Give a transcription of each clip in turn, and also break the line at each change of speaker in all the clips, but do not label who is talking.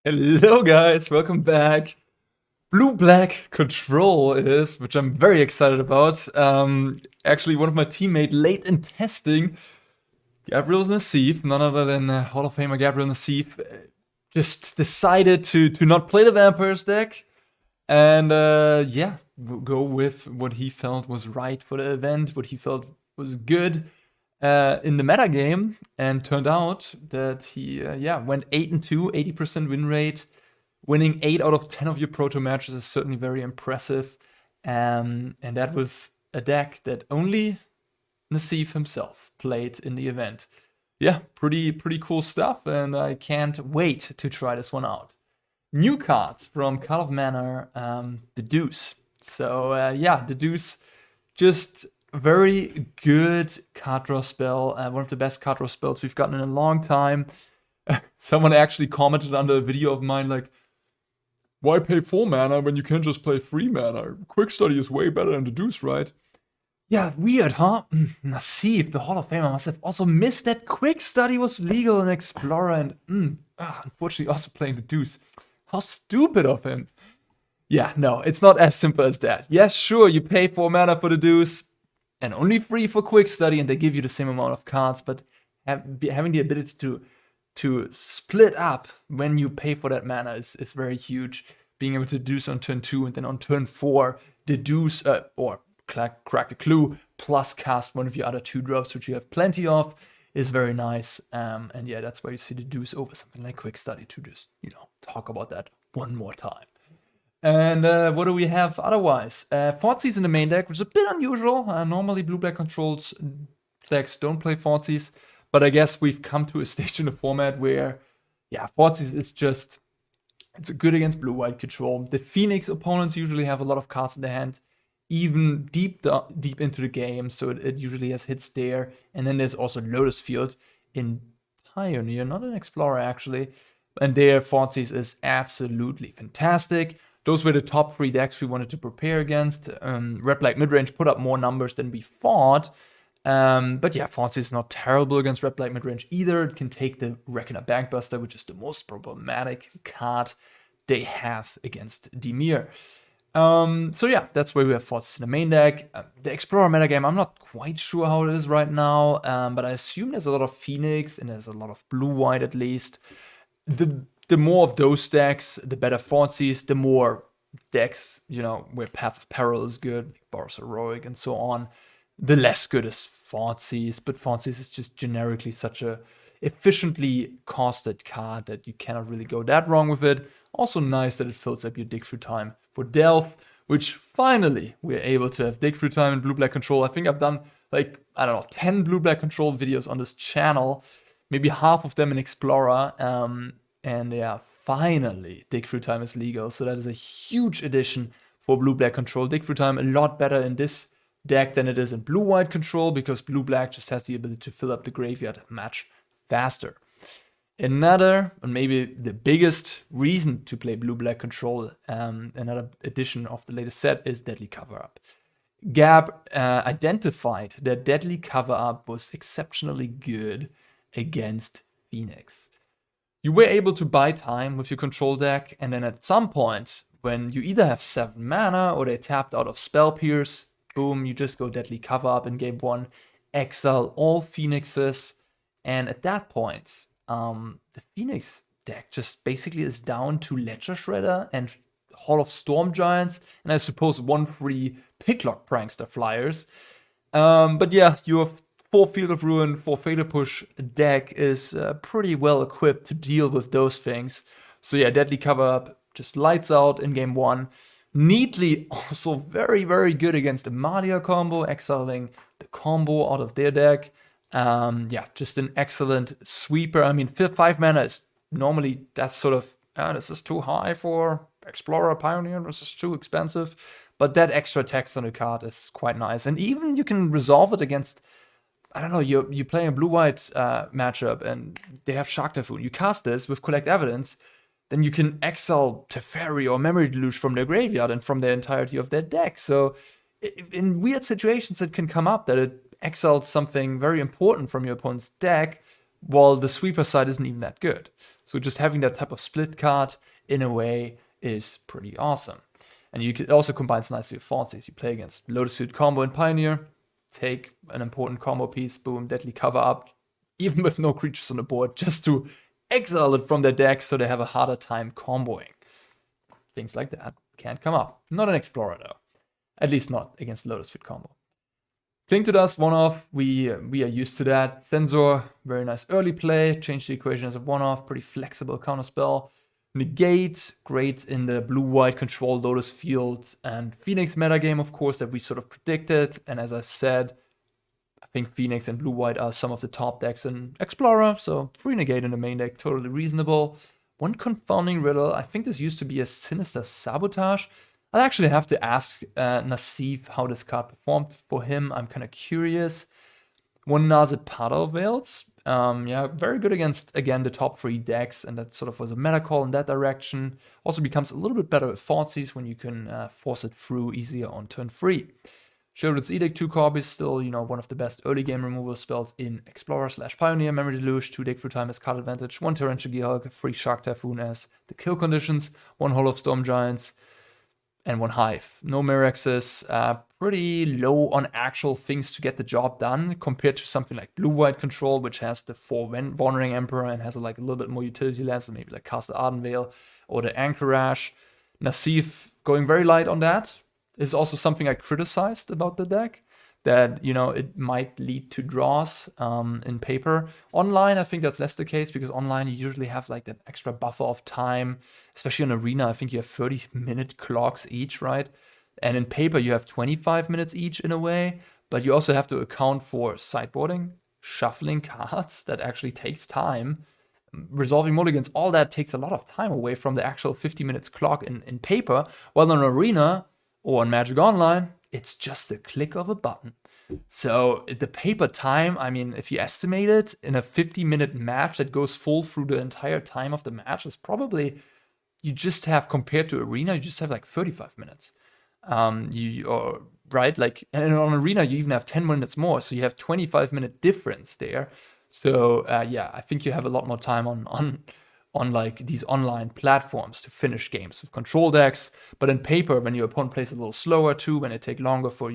Hello guys, welcome back. Blue-black control it is, which I'm very excited about. Actually, one of my teammates late in testing, Gabriel Nassif, none other than Hall of Famer Gabriel Nassif, just decided to not play the Vampires deck and yeah, go with what he felt was right for the event, what he felt was good in the meta game, and turned out that he went 8-2, 80% win rate. Winning 8 out of 10 of your Proto matches is certainly very impressive. And that with a deck that only Nassif himself played in the event. Yeah, pretty cool stuff, and I can't wait to try this one out. New cards from Call of Manor, Deduce. So yeah, Deduce, just a very good card draw spell. One of the best card draw spells we've gotten in a long time. Someone actually commented under a video of mine like, why pay 4 mana when you can just play 3 mana? Quick Study is way better than Deduce, right? Yeah, weird, huh? Nassif, the Hall of Famer, must have also missed that Quick Study was legal in Explorer and unfortunately also playing Deduce. How stupid of him. Yeah, no, it's not as simple as that. Yes, sure, you pay 4 mana for Deduce and only 3 for Quick Study, and they give you the same amount of cards, but having the ability to split up when you pay for that mana is very huge. Being able to deduce on turn 2 and then on turn 4 deduce or crack the clue plus cast one of your other 2-drops, which you have plenty of, is very nice. And yeah, that's why you see deduce over something like Quick Study, to just, talk about that one more time. And what do we have otherwise? Thoughtseize in the main deck, which is a bit unusual. Normally blue-black controls decks don't play Thoughtseize. But I guess we've come to a stage in the format where, yeah, Thoughtseize is just, it's good against blue-white control. The Phoenix opponents usually have a lot of cards in their hand, even deep into the game, so it usually has hits there. And then there's also Lotus Field in Pioneer, not in Explorer actually. And there, Thoughtseize is absolutely fantastic. Those were the top 3 decks we wanted to prepare against. Red Black Midrange put up more numbers than we thought. But yeah, Thoughtseize is not terrible against Red Black Midrange either. It can take the Reckoner Bankbuster, which is the most problematic card they have against Dimir. So yeah, that's why we have Thoughtseize in the main deck. The Explorer metagame, I'm not quite sure how it is right now, but I assume there's a lot of Phoenix and there's a lot of blue-white at least. The more of those decks, the better Thoughtseize. The more decks, where Path of Peril is good, Boros Heroic and so on, the less good is Thoughtseize, but Thoughtseize is just generically such a efficiently costed card that you cannot really go that wrong with it. Also nice that it fills up your dig through time for Delph, which finally we're able to have dig through time in blue-black control. I think I've done 10 blue-black control videos on this channel, maybe half of them in Explorer, and yeah, finally dig through time is legal. So that is a huge addition for blue-black control. Dig through time a lot better in this deck than it is in blue-white control, because blue-black just has the ability to fill up the graveyard much faster. Another, and maybe the biggest reason to play blue-black control, another addition of the latest set, is Deadly Cover-Up. Gab identified that Deadly Cover-Up was exceptionally good against Phoenix. You were able to buy time with your control deck, and then at some point, when you either have 7 mana or they tapped out of Spell Pierce, boom, you just go Deadly Cover-Up in game 1, exile all Phoenixes, and at that point, the Phoenix deck just basically is down to Ledger Shredder and Hall of Storm Giants, and I suppose 1 free Picklock Prankster Flyers. But yeah, your 4 Field of Ruin, 4 Fatal Push deck is pretty well equipped to deal with those things. So yeah, Deadly Cover-Up just lights out in game 1. Neatly also very, very good against the Malia combo, exiling the combo out of their deck. Yeah, just an excellent sweeper. I mean, 5 mana is normally, that's sort of, this is too high for Explorer, Pioneer, this is too expensive. But that extra text on the card is quite nice. And even you can resolve it against, I don't know, you're playing a blue-white matchup and they have Shark Typhoon. You cast this with Collect Evidence, then you can exile Teferi or Memory Deluge from their graveyard and from the entirety of their deck. So in weird situations, it can come up that it exiles something very important from your opponent's deck, while the sweeper side isn't even that good. So just having that type of split card in a way is pretty awesome. And you can also combines nicely with Thoughtseize. You play against Lotus Field combo in Pioneer, take an important combo piece, boom, deadly cover up, even with no creatures on the board, just to exile it from their deck so they have a harder time comboing. Things like that can't come up. Not an Explorer though. At least not against Lotus Field combo. Cling to Dust, one-off, we are used to that. Censor, very nice early play, change the equation as a one-off, pretty flexible counterspell. Negate, great in the blue-white control Lotus Field and Phoenix metagame, of course, that we sort of predicted. And as I said, I think Phoenix and blue-white are some of the top decks in Explorer, so 3 Negate in the main deck, totally reasonable. 1 Confounding Riddle, I think this used to be a Sinister Sabotage. I'll actually have to ask Nassif how this card performed for him. I'm kind of curious. 1 Narset Pathway Veils. Yeah, very good against, again, the top 3 decks, and that sort of was a meta call in that direction. Also becomes a little bit better with Thoughtseize when you can force it through easier on turn 3. Sheoldred's Edict, 2 copies, still, one of the best early game removal spells in Explorer/Pioneer. Memory Deluge, 2 dig through time as card advantage. 1 Torrential Gearhulk, 3 Shark Typhoon as the kill conditions. 1 Hall of Storm Giants. And 1 Hive. No Mirexes, pretty low on actual things to get the job done compared to something like blue-white control, which has the 4 Wandering Emperor and has a little bit more utility lands, maybe like Cast the Ardenvale or the Anchorage. Nassif going very light on that is also something I criticized about the deck, that, it might lead to draws in paper. Online, I think that's less the case, because online you usually have like that extra buffer of time, especially on Arena. I think you have 30-minute clocks each, right? And in paper you have 25 minutes each in a way, but you also have to account for sideboarding, shuffling cards that actually takes time. Resolving mulligans, all that takes a lot of time away from the actual 50 minutes clock in paper, while on Arena or on Magic Online, it's just a click of a button. So the paper time, I mean, if you estimate it in a 50-minute match that goes full through the entire time of the match, is probably, you just have, compared to Arena, you just have like 35 minutes. Right? Like, and on Arena, you even have 10 minutes more, so you have 25-minute difference there. So yeah, I think you have a lot more time on like these online platforms to finish games with control decks. But in paper, when your opponent plays a little slower too, when it take longer for,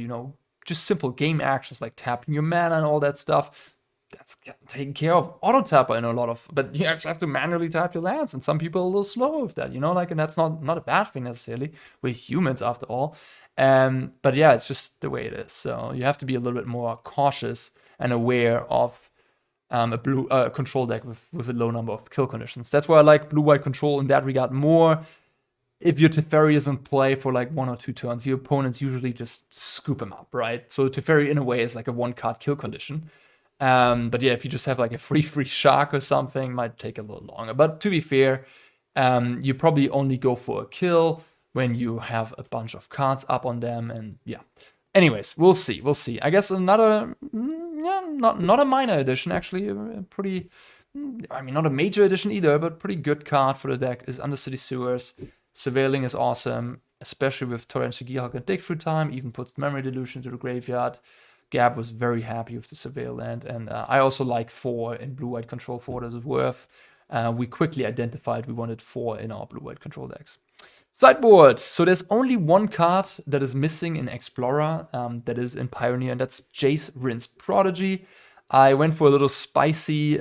just simple game actions like tapping your mana and all that stuff, that's getting taken care of. Auto tapper in a lot of, but you actually have to manually tap your lands, and some people are a little slower with that, and that's not a bad thing necessarily. We're humans after all. But yeah, it's just the way it is. So you have to be a little bit more cautious and aware of a blue control deck with a low number of kill conditions. That's why I like blue-white control in that regard more. If your Teferi is in play for like 1 or 2 turns, your opponents usually just scoop him up, right? So Teferi in a way is like a 1-card kill condition. But yeah, if you just have like a free shark or something, might take a little longer. But to be fair, you probably only go for a kill when you have a bunch of cards up on them, and yeah. Anyways, we'll see. I guess another, not a minor addition, actually. Pretty, not a major addition either, but pretty good card for the deck is Undercity Sewers. Surveilling is awesome, especially with Torrential Gearhulk and Dig Through Time. Even puts Memory Deluge into the graveyard. Gab was very happy with the Surveil land, and I also like 4 in blue-white control for what it's worth. We quickly identified we wanted 4 in our blue-white control decks. Sideboard. So there's only 1 card that is missing in Explorer that is in Pioneer, and that's Jace Vryn's Prodigy. I went for a little spicy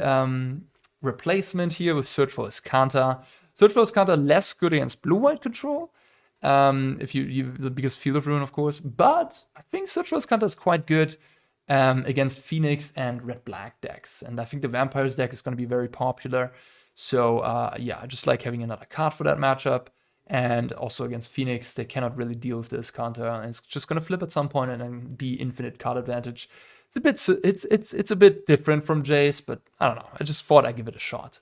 replacement here with Search for Azcanta. Search for Azcanta less good against blue-white control, because Field of Ruin, of course. But I think Search for Azcanta is quite good against Phoenix and red-black decks. And I think the Vampires deck is going to be very popular. So yeah, I just like having another card for that matchup. And also against Phoenix, they cannot really deal with the Azcanta, and it's just going to flip at some point and then be infinite card advantage. It's a bit different from Jace, but I don't know. I just thought I'd give it a shot.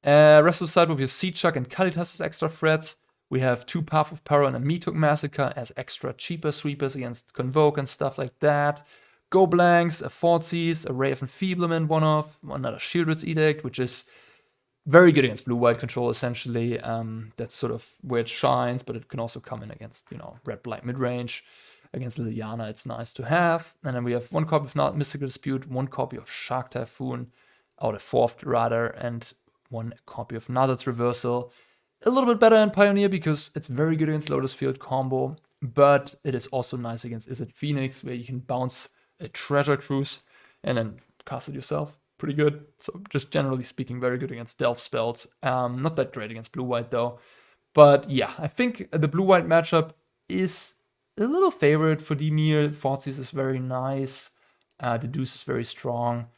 Rest of the side with your Seedshark and Kalitas as extra threats. We have 2 Path of Peril and a Meathook Massacre as extra cheaper sweepers against Convoke and stuff like that. Go blanks, a Thoughtseize, a Ray of Enfeeblement one-off, another Sheoldred's Edict, which is very good against blue-white control, essentially. That's sort of where it shines, but it can also come in against, red-black mid-range. Against Liliana, it's nice to have. And then we have 1 copy of Mystical Dispute, 1 copy of Shark Typhoon, or the 4th rather, and one copy of Narset's Reversal. A little bit better in Pioneer because it's very good against Lotus Field combo, but it is also nice against Izzet Phoenix, where you can bounce a Treasure Cruise and then cast it yourself. Pretty good. So just generally speaking, very good against Delve spells. Not that great against blue-white though. But yeah, I think the blue-white matchup is a little favorite for Dimir. Thoughtseize is very nice. Deduce is very strong.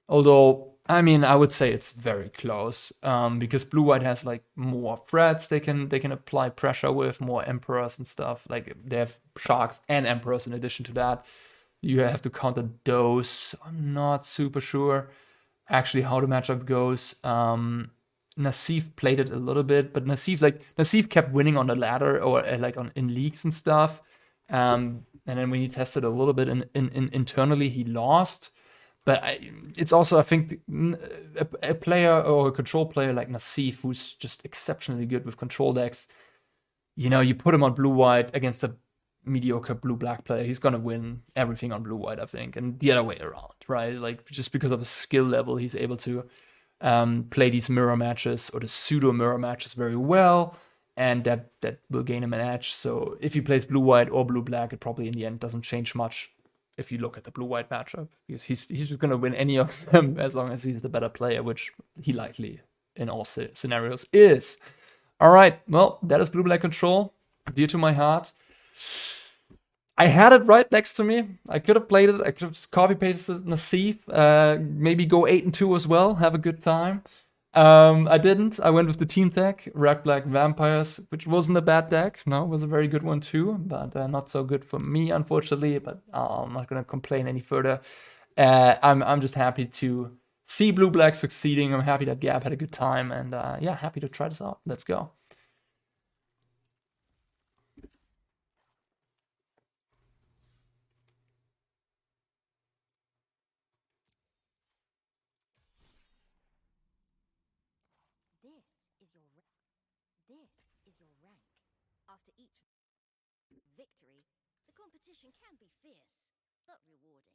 Although, I mean, I would say it's very close because blue-white has like more threats they can apply pressure with, more emperors and stuff. Like they have sharks and emperors in addition to that. You have to counter those. I'm not super sure actually how the matchup goes. Nassif played it a little bit, but Nassif kept winning on the ladder or like in leagues and stuff. And then when he tested a little bit internally, he lost. But it's also, I think, a player or a control player like Nassif, who's just exceptionally good with control decks. You know, you put him on blue-white against a mediocre blue-black player, he's gonna win everything on blue-white, I think, and the other way around, right? Like, just because of his skill level, he's able to play these mirror matches or the pseudo mirror matches very well, and that will gain him an edge. So if he plays blue-white or blue-black, it probably in the end doesn't change much if you look at the blue-white matchup, because he's just gonna win any of them as long as he's the better player, which he likely in all scenarios is. All right, well, that is blue-black control, dear to my heart. I had it right next to me. I could have played it. I could have just copy-pasted Nassif. Maybe go 8-2 as well. Have a good time. I didn't. I went with the team deck, Red Black Vampires, which wasn't a bad deck. No, it was a very good one too, but not so good for me, unfortunately. But I'm not gonna complain any further. I'm just happy to see blue-black succeeding. I'm happy that Gab had a good time, and yeah, happy to try this out. Let's go.
This is your rank. After each victory, the competition can be fierce, but rewarding.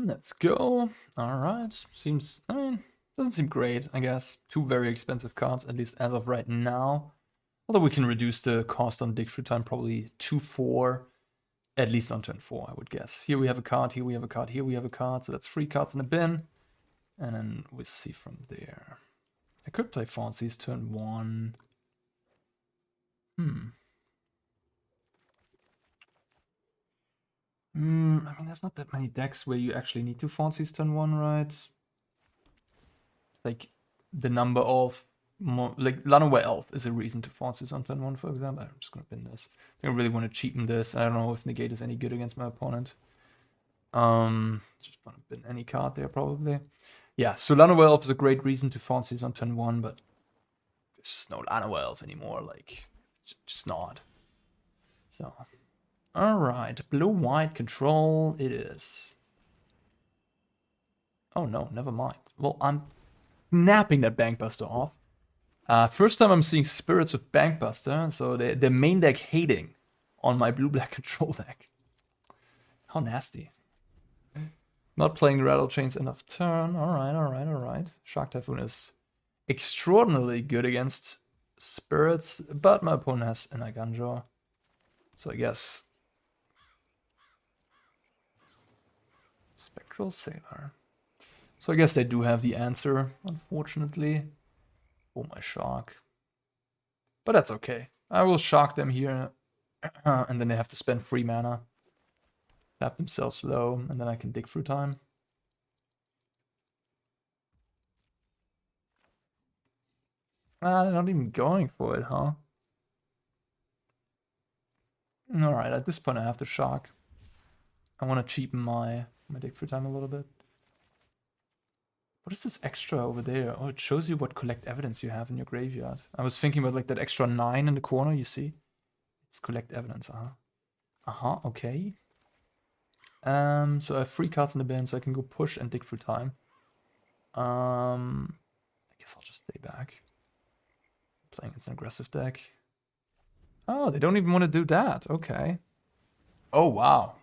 Let's go. All right. Seems, I mean, doesn't seem great, I guess. Two very expensive cards, at least as of right now. Although we can reduce the cost on dig through time probably 2-4, at least on turn 4, I would guess. Here we have a card, here we have a card, here we have a card. So that's 3 cards in the bin. And then we'll see from there. I could play Thoughtseize turn 1. I mean, there's not that many decks where you actually need to Thoughtseize turn 1, right? Like, the number of... like, Llanowar Elf is a reason to Thoughtseize on turn 1, for example. I'm just gonna bin this. I don't really want to cheapen this. I don't know if Negate is any good against my opponent. Just want to bin any card there, probably. Yeah, so Llanowar Elf is a great reason to Thoughtseize on turn 1, but it's just no Llanowar Elf anymore. Like, just not. So... Alright, blue-white control it is. Oh no, never mind. Well, I'm snapping that Bankbuster off. First time I'm seeing spirits with Bankbuster, so the main deck hating on my blue-black control deck. How nasty. Not playing Rattle Chains end of turn. Alright. Shark Typhoon is extraordinarily good against spirits, but my opponent has an Iganjo. So I guess... Spectral Sailor. So I guess they do have the answer, unfortunately, for my Shark. But that's okay. I will Shark them here, and then they have to spend 3 mana. Tap themselves low, and then I can dig through time. Ah, they're not even going for it, huh? Alright, at this point I have to Shark. I want to cheapen my dig through time a little bit. What is this extra over there? Oh, it shows you what collect evidence you have in your graveyard. I was thinking about like that extra 9 in the corner, you see? It's collect evidence, okay. So I have 3 cards in the bin, so I can go push and dig through time. I guess I'll just stay back. Playing it's an aggressive deck. Oh, they don't even want to do that. Okay. Oh, wow.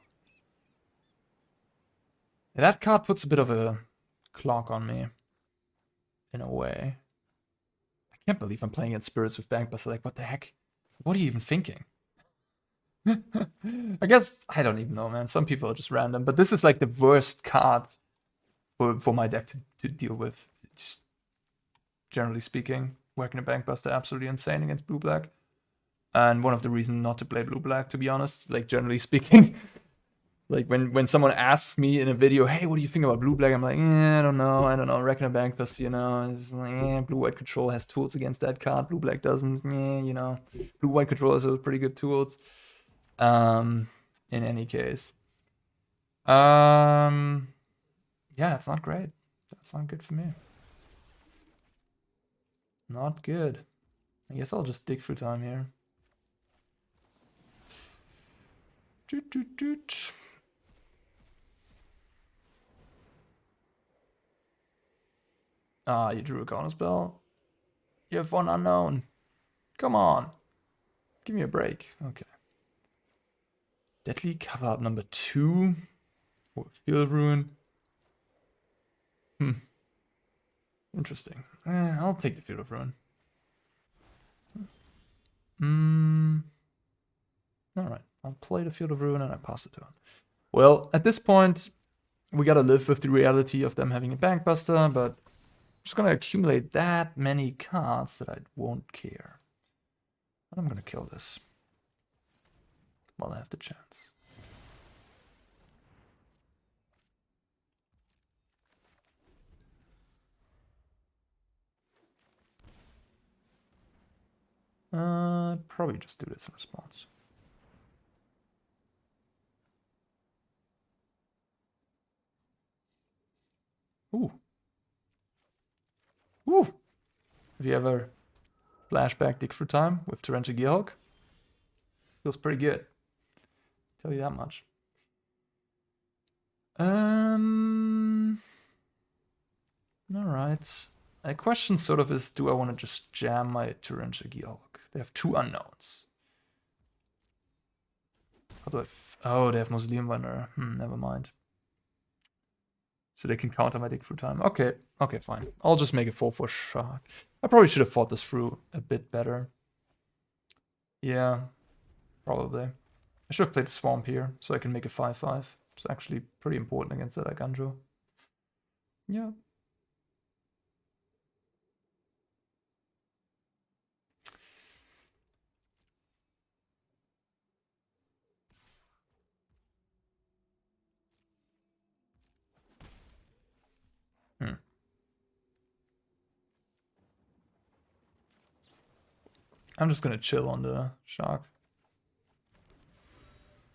That card puts a bit of a clock on me. In a way. I can't believe I'm playing against Spirits with Bankbuster. Like, what the heck? What are you even thinking? I guess, I don't even know, man. Some people are just random. But this is like the worst card for my deck to deal with. Just generally speaking. Working a Bankbuster absolutely insane against blue-black. And one of the reasons not to play blue-black, to be honest. Like, generally speaking. Like, when someone asks me in a video, hey, what do you think about blue-black? I'm like, I don't know. Reckon a Bankbuster, you know. It's like, blue-white control has tools against that card. Blue-black doesn't, you know. Blue-white control has pretty good tools. In any case. Yeah, that's not great. That's not good for me. Not good. I guess I'll just dig through time here. Ah, you drew a counter spell. You have 1 unknown. Come on. Give me a break. Okay. Deadly cover up number 2. Or Field Ruin. Interesting. I'll take the Field of Ruin. Alright. I'll play the Field of Ruin and I pass the turn. Well, at this point, we gotta live with the reality of them having a Bankbuster, but I'm just gonna accumulate that many cards that I won't care. And I'm gonna kill this. While I have the chance. Probably just do this in response. Ooh. Ooh. Have you ever flashback dig through time with Torrential Gearhulk? Feels pretty good. Tell you that much. Alright. My question sort of is, do I want to just jam my Torrential Gearhulk? They have 2 unknowns. How do I oh, they have Mausoleum Wanderer. Never mind. So they can counter my dig through time. Okay, fine. I'll just make a 4/4 Shark. I probably should have thought this through a bit better. Yeah, probably. I should have played the Swamp here, so I can make a 5/5. It's actually pretty important against that Aganjo. Yeah. I'm just gonna chill on the Shark.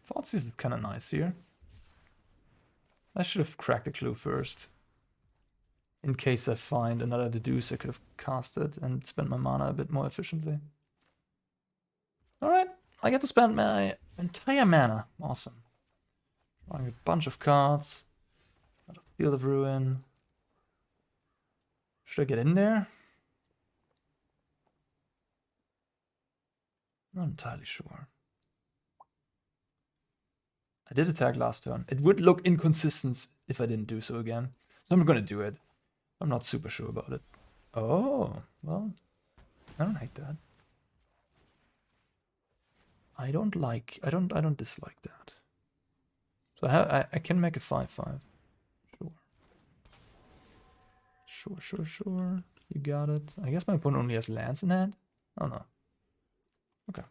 Thoughtseize is kind of nice here. I should have cracked the clue first. In case I find another Deduce, I could have cast it and spent my mana a bit more efficiently. Alright, I get to spend my entire mana. Awesome. Drawing a bunch of cards. Field of Ruin. Should I get in there? Not entirely sure. I did attack last turn. It would look inconsistent if I didn't do so again. So I'm gonna do it. I'm not super sure about it. Oh, well, I don't hate that. I don't dislike that. So I can make a 5/5. Sure. You got it. I guess my opponent only has lands in hand? Oh no. Okay.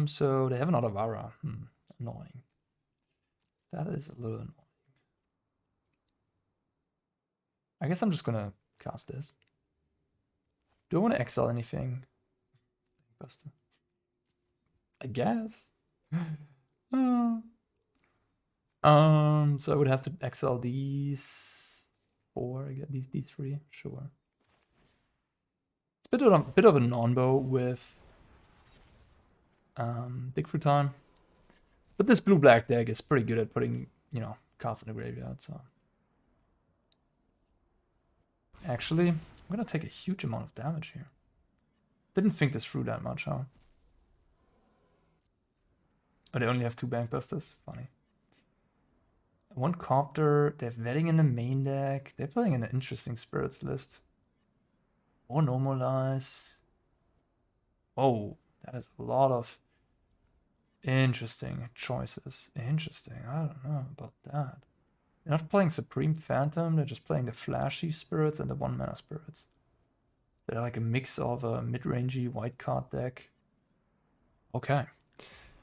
So they have an Otawara. Annoying. That is a little annoying. I guess I'm just gonna cast this. Do I want to exile anything? Buster. I guess. So I would have to exile these 4, I get these 3, sure. It's a bit of a non-bow with Dig Through Time. But this blue-black deck is pretty good at putting, you know, cards in the graveyard, so. Actually, I'm gonna take a huge amount of damage here. Didn't think this through that much, huh? Oh, they only have 2 Bankbusters? Funny. 1 Copter, they have Vetting in the main deck. They're playing an interesting Spirits list. Or Normalize. Oh, that is a lot of interesting choices. Interesting, I don't know about that. They're not playing Supreme Phantom, they're just playing the flashy spirits and the 1-mana spirits. They're like a mix of a mid-rangey white card deck. Okay.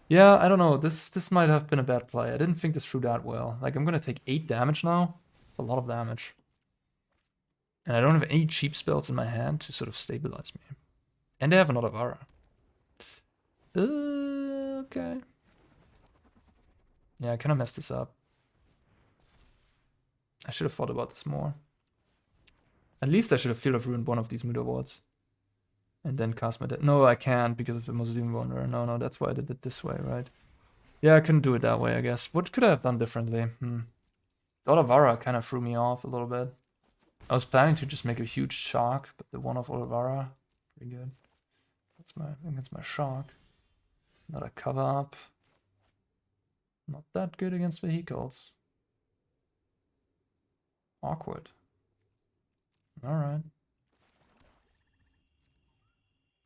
Yeah, I don't know. This might have been a bad play. I didn't think this through that well. Like, I'm gonna take 8 damage now. It's a lot of damage. And I don't have any cheap spells in my hand to sort of stabilize me. And they have another Vara. Okay. Yeah, I kind of messed this up. I should have thought about this more. At least I should have Field of Ruin one of these Muda Wards. And then cast my deck. No, I can't because of the Mausoleum Wanderer. No, that's why I did it this way, right? Yeah, I couldn't do it that way, I guess. What could I have done differently? The Otawara kind of threw me off a little bit. I was planning to just make a huge Shark, but the one of Otawara, pretty good. I think that's my Shark. Not a cover up. Not that good against vehicles. Awkward. Alright.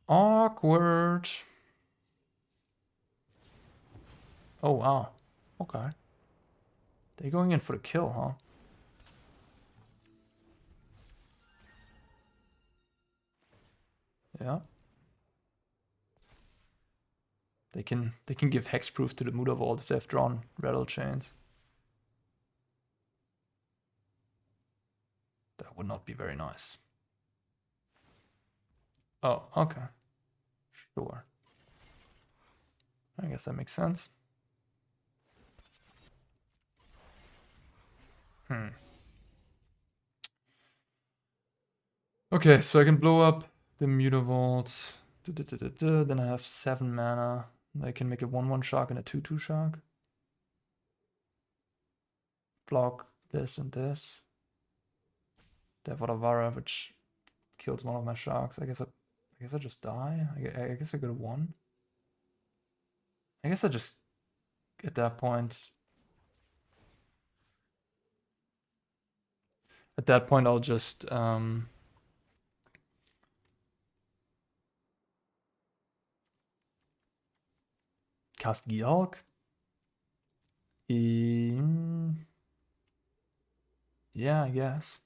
Awkward. Oh, wow. Okay. They're going in for the kill, huh? Yeah. They can give hexproof to the Muda Vault if they've drawn Rattle Chains. That would not be very nice. Oh, okay. Sure. I guess that makes sense. Okay, so I can blow up the Muda Vault. Then I have 7 mana. I can make a 1/1 Shark and a 2/2 Shark. Block this and this. They have Otawara, which kills one of my Sharks. I guess I just die. I guess I go to 1. I guess I just at that point. At that point, I'll just cast Gearhulk. Yeah, I guess.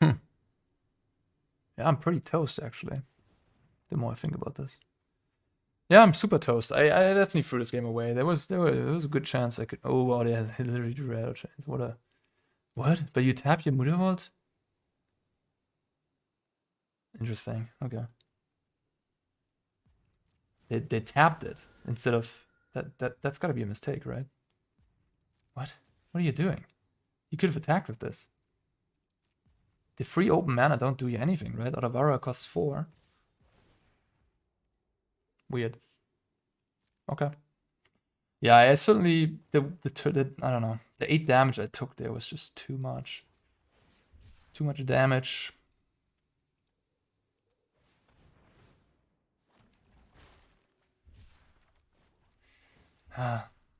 Yeah, I'm pretty toast, actually. The more I think about this. Yeah, I'm super toast. I definitely threw this game away. There was a good chance I could. Oh wow, they had literally two Rattle Chains. What? But you tap your Muda Vault? Interesting. Okay. They tapped it instead of that's gotta be a mistake, right? What? What are you doing? You could have attacked with this. The free open mana don't do you anything, right? Otawara costs 4. Weird. Okay. Yeah, I certainly the I don't know. The 8 damage I took there was just too much. Too much damage.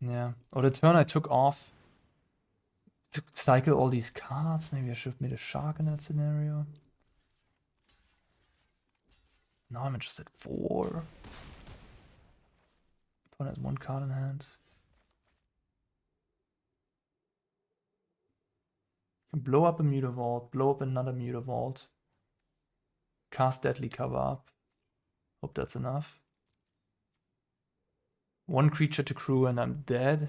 Yeah. Or the turn I took off to cycle all these cards. Maybe I should have made a Shark in that scenario. Now I'm just at 4. Opponent has 1 card in hand. Blow up a Mutavault, blow up another Mutavault. Cast Deadly Cover Up. Hope that's enough. One creature to crew and I'm dead.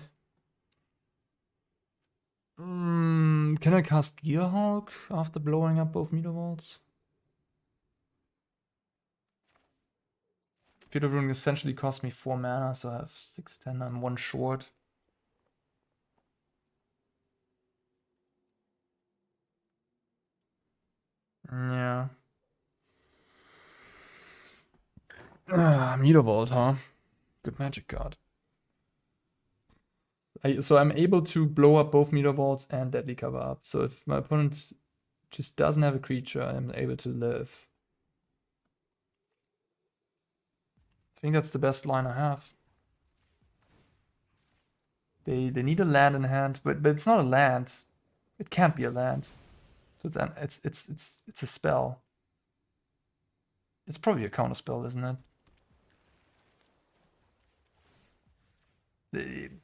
Can I cast Gearhulk after blowing up both Mutavaults? Field of Ruin essentially cost me 4 mana, so I have 6/10. I'm 1 short. Yeah. Mutavault, huh? Good magic card. So I'm able to blow up both Mutavaults and Deadly Cover Up. So if my opponent just doesn't have a creature, I'm able to live. I think that's the best line I have. They need a land in hand, but it's not a land. It can't be a land. So it's a spell. It's probably a counter spell, isn't it?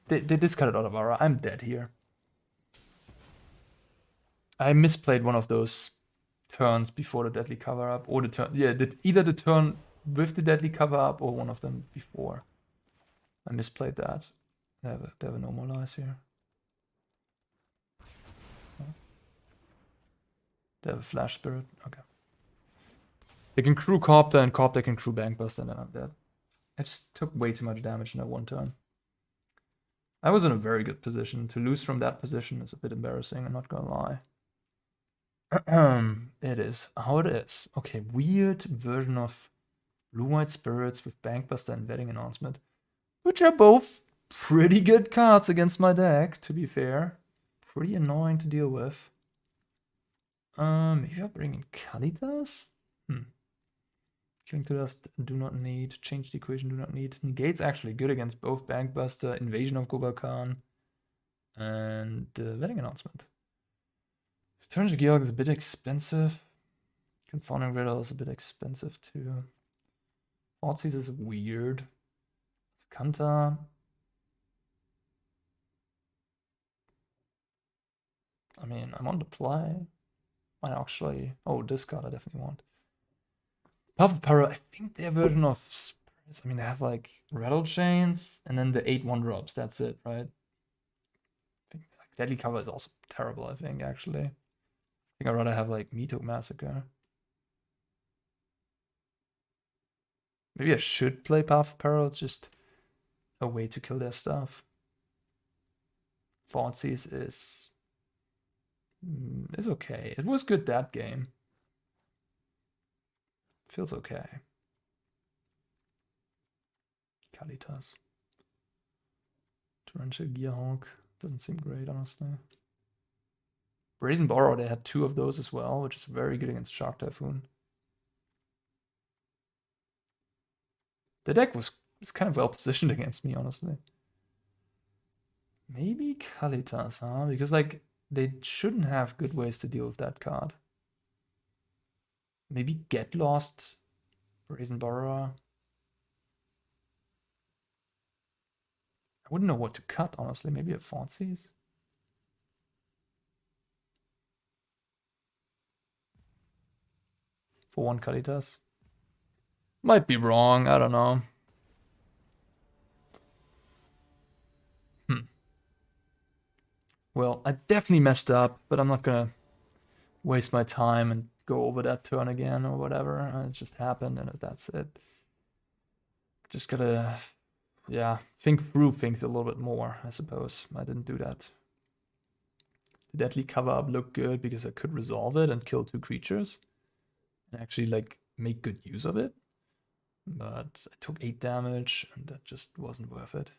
They discarded Otawara. I'm dead here. I misplayed one of those turns before the Deadly Cover Up, or the turn. Yeah, either the turn with the Deadly Cover Up or one of them before. I misplayed that. They have a Normalize here. They have a Flash Spirit. Okay. They can crew Copter, and Copter can crew Bankbuster, and then I'm dead. I just took way too much damage in that one turn. I was in a very good position. To lose from that position is a bit embarrassing, I'm not gonna lie. It is how it is. Okay, weird version of Blue-White Spirits with Bankbuster and Wedding Announcement, which are both pretty good cards against my deck, to be fair. Pretty annoying to deal with. Maybe I'll bring in Kalitas? Killing to Dust, do not need. Change the equation, do not need. Negate's actually good against both Bankbuster, Invasion of Gobakhan, and Wedding Announcement. Torrential Gearhulk is a bit expensive. Confounding Riddle is a bit expensive too. Thoughtseize is weird. Azcanta. I mean, I'm on the play. I actually... Oh, this card I definitely want. Path of Peril, I think their version of Spirits, I mean, they have like Rattle Chains and then the 8/1 drops. That's it, right? I think like, Deadly Cover is also terrible, I think, actually. I think I'd rather have like Meathook Massacre. Maybe I should play Path of Peril. It's just a way to kill their stuff. Thoughtseize is okay. It was good that game. Feels okay. Kalitas. Torrential Gearhulk. Doesn't seem great, honestly. Brazen Borrow, they had 2 of those as well, which is very good against Shark Typhoon. The deck was kind of well positioned against me, honestly. Maybe Kalitas, huh? Because, like, they shouldn't have good ways to deal with that card. Maybe Get Lost, Brazen Borrower. I wouldn't know what to cut, honestly. Maybe a Thoughtseize. For 1 Kalitas. Might be wrong, I don't know. Well, I definitely messed up, but I'm not gonna waste my time and go over that turn again or whatever. It just happened and that's it. Just gotta, yeah, think through things a little bit more, I suppose. I didn't do that. The Deadly Cover Up looked good because I could resolve it and kill 2 creatures and actually like make good use of it. But I took 8 damage and that just wasn't worth it.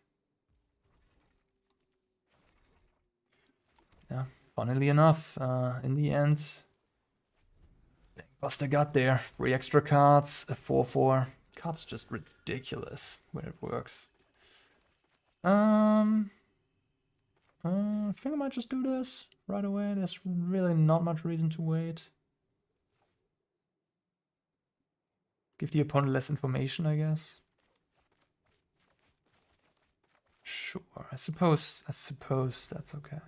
Yeah, funnily enough, in the end, Bankbuster got there. 3 extra cards, a 4/4. Card's just ridiculous when it works. I think I might just do this right away. There's really not much reason to wait. Give the opponent less information, I guess. Sure, I suppose that's okay.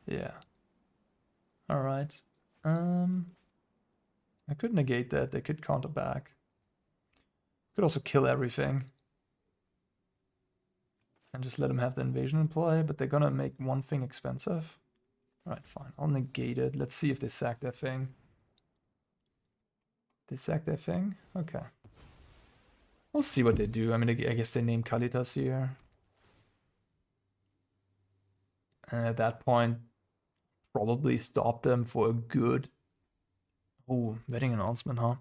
Yeah. Alright. I could negate that. They could counter back. Could also kill everything. And just let them have the invasion in play, but they're gonna make one thing expensive. Alright, fine. I'll negate it. Let's see if they sack their thing. They sack their thing? Okay. We'll see what they do. I mean, I guess they name Kalitas here. And at that point, probably stop them for a good... Oh, wedding announcement, huh?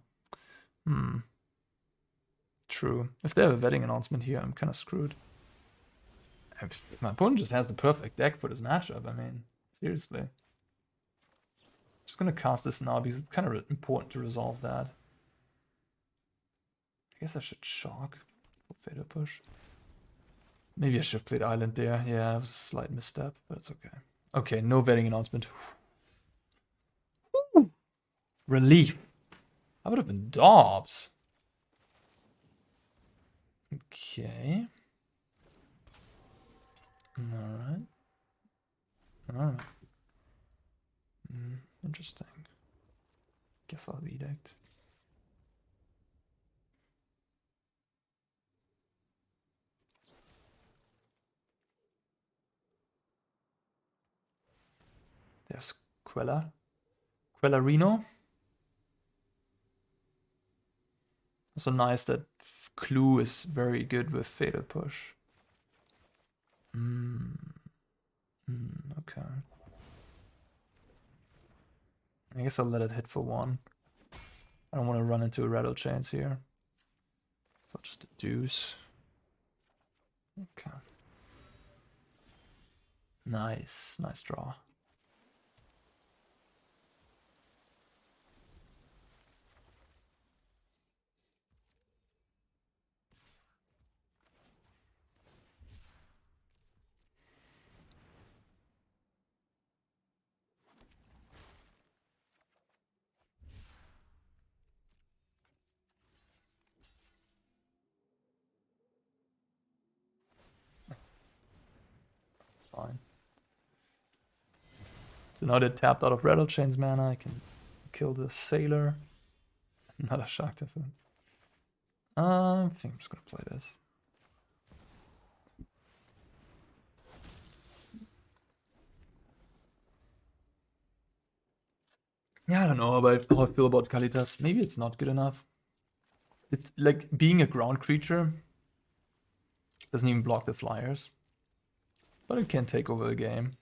True. If they have a wedding announcement here, I'm kind of screwed. My opponent just has the perfect deck for this matchup. I mean, seriously. Just gonna cast this now because it's kind of important to resolve that. I guess I should shock for Fatal Push. Maybe I should have played Island there. Yeah, it was a slight misstep, but it's okay. Okay, no wedding announcement. Woo. Relief. I would have been Dobbs. Okay. Alright. Alright. Interesting. Guess I'll Edict. There's Quellarino. Also nice that Clue is very good with Fatal Push. Okay. I guess I'll let it hit for one. I don't want to run into a rattle chains here. So I'll just Deduce. Okay. Nice. Nice draw. Fine. So now they're tapped out of Rattle Chains mana. I can kill the Sailor. Not a Shark Typhoon. I think I'm just gonna play this. Yeah, I don't know about how I feel about Kalitas. Maybe it's not good enough. It's like being a ground creature. Doesn't even block the flyers. But it can take over a game.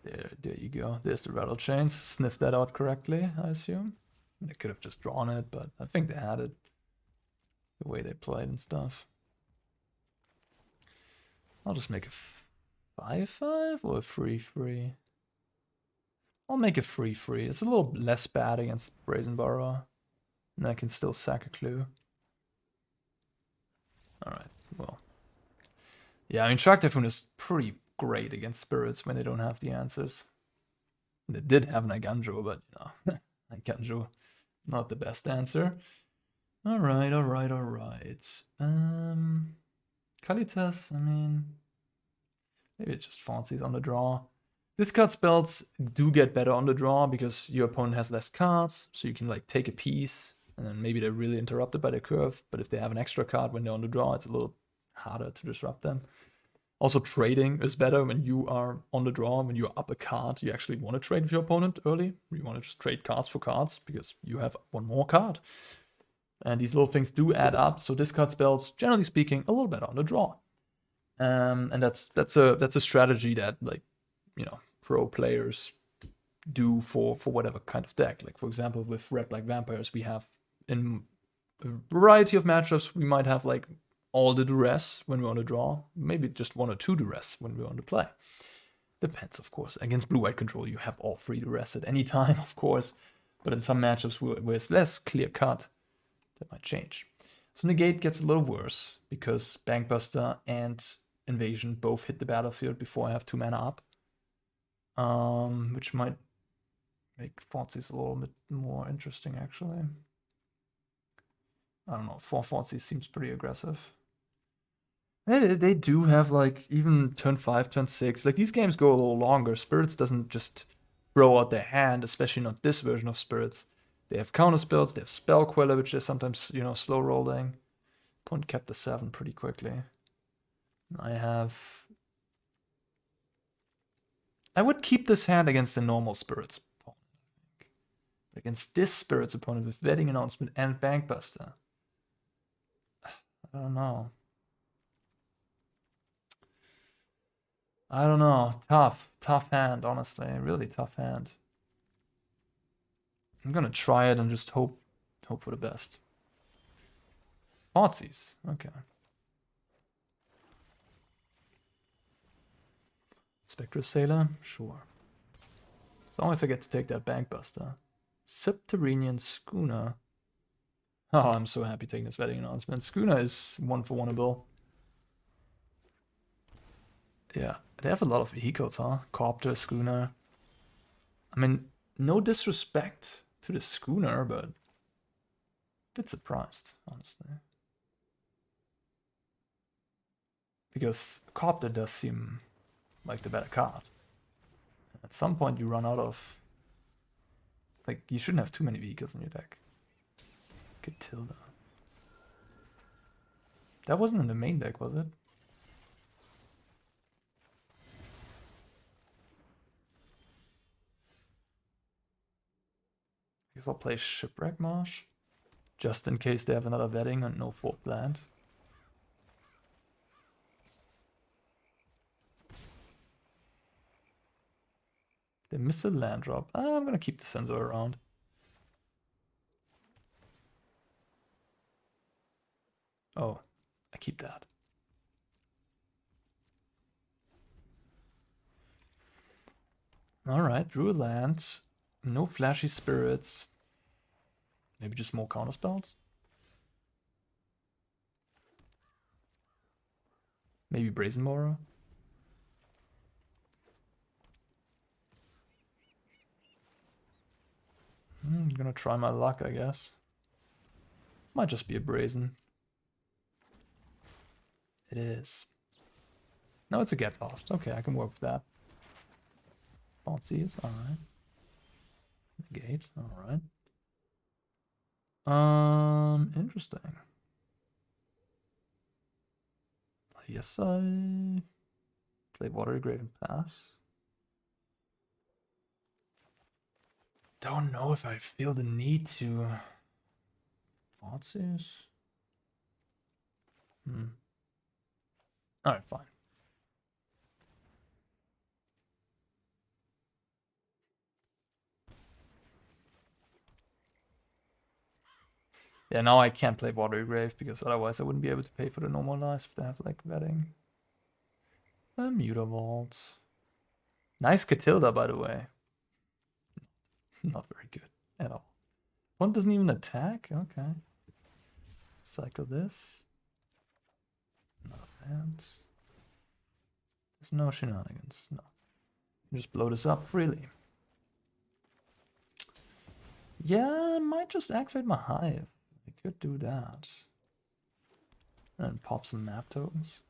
There you go. There's the Rattle Chains. Sniffed that out correctly, I assume. They could have just drawn it, but I think they had it. The way they played and stuff. I'll just make a 5/5 or a 3/3. I'll make a 3/3. It's a little less bad against Brazen Burrow. And I can still sack a clue. Alright, well. Yeah, I mean, Shark Typhoon is pretty great against spirits when they don't have the answers. They did have Naiganjo, but, you know, Naiganjo, not the best answer. Alright. Kalitas, I mean, maybe it just Thoughtseize on the draw. Discard spells do get better on the draw because your opponent has less cards, so you can like take a piece, and then maybe they're really interrupted by the curve, but if they have an extra card when they're on the draw, it's a little harder to disrupt them. Also, trading is better when you are on the draw. When you're up a card, you actually want to trade with your opponent early. You want to just trade cards for cards because you have one more card. And these little things do add up. So discard spells, generally speaking, a little better on the draw. And that's a strategy that, like, you know, pro players do for whatever kind of deck. Like, for example, with Red Black Vampires, we have in a variety of matchups, we might have like all the duress when we're on the draw, maybe just one or two duress when we're on the play. Depends, of course. Against blue-white control, you have all three duress at any time, of course. But in some matchups where it's less clear cut, that might change. So Negate gets a little worse because Bankbuster and Invasion both hit the battlefield before I have 2 mana up. Which might make Thoughtseize a little bit more interesting, actually. I don't know, 4 Thoughtseize seems pretty aggressive. They do have like even turn 5, turn 6. Like these games go a little longer. Spirits doesn't just throw out their hand, especially not this version of Spirits. They have counter spells, they have Spell Queller, which is sometimes, slow rolling. Opponent kept the 7 pretty quickly. I would keep this hand against the normal Spirits opponent, I think. But against this Spirits opponent with Wedding Announcement and Bankbuster, I don't know. Tough hand, honestly. Really tough hand. I'm gonna try it and just hope for the best. Thoughtseize, okay. Spectre Sailor, sure. As long as I get to take that Bankbuster. Subterranean Schooner. Oh, I'm so happy taking this Wedding Announcement. Schooner is 1-for-1able. Yeah, they have a lot of vehicles, huh? Copter, Schooner. I mean, no disrespect to the Schooner, but a bit surprised, honestly. Because Copter does seem like the better card. At some point you run out of... Like, you shouldn't have too many vehicles in your deck. Catilda. That wasn't in the main deck, was it? I guess I'll play Shipwreck Marsh. Just in case they have another Wedding and no 4th land. They miss a land drop. I'm gonna keep the Censor around. Oh, I keep that. Alright, drew a land. No flashy spirits. Maybe just more counter spells? Maybe Brazen Borer? I'm gonna try my luck, I guess. Might just be a Brazen. It is. No, it's a Get Lost. Okay, I can work with that. Thoughtseize, alright. Negate, alright. Interesting. Yes, I play Watery Grave and pass. Don't know if I feel the need to. Thoughtseize. Alright, fine. Yeah, now I can't play Watery Grave because otherwise I wouldn't be able to pay for the normal lives if they have like Wedding. Mutavault. Nice Catilda, by the way. Not very good at all. One doesn't even attack? Okay. Cycle this. Not bad. There's no shenanigans. No. Just blow this up freely. Yeah, I might just activate my Hive. I could do that. And pop some map tokens.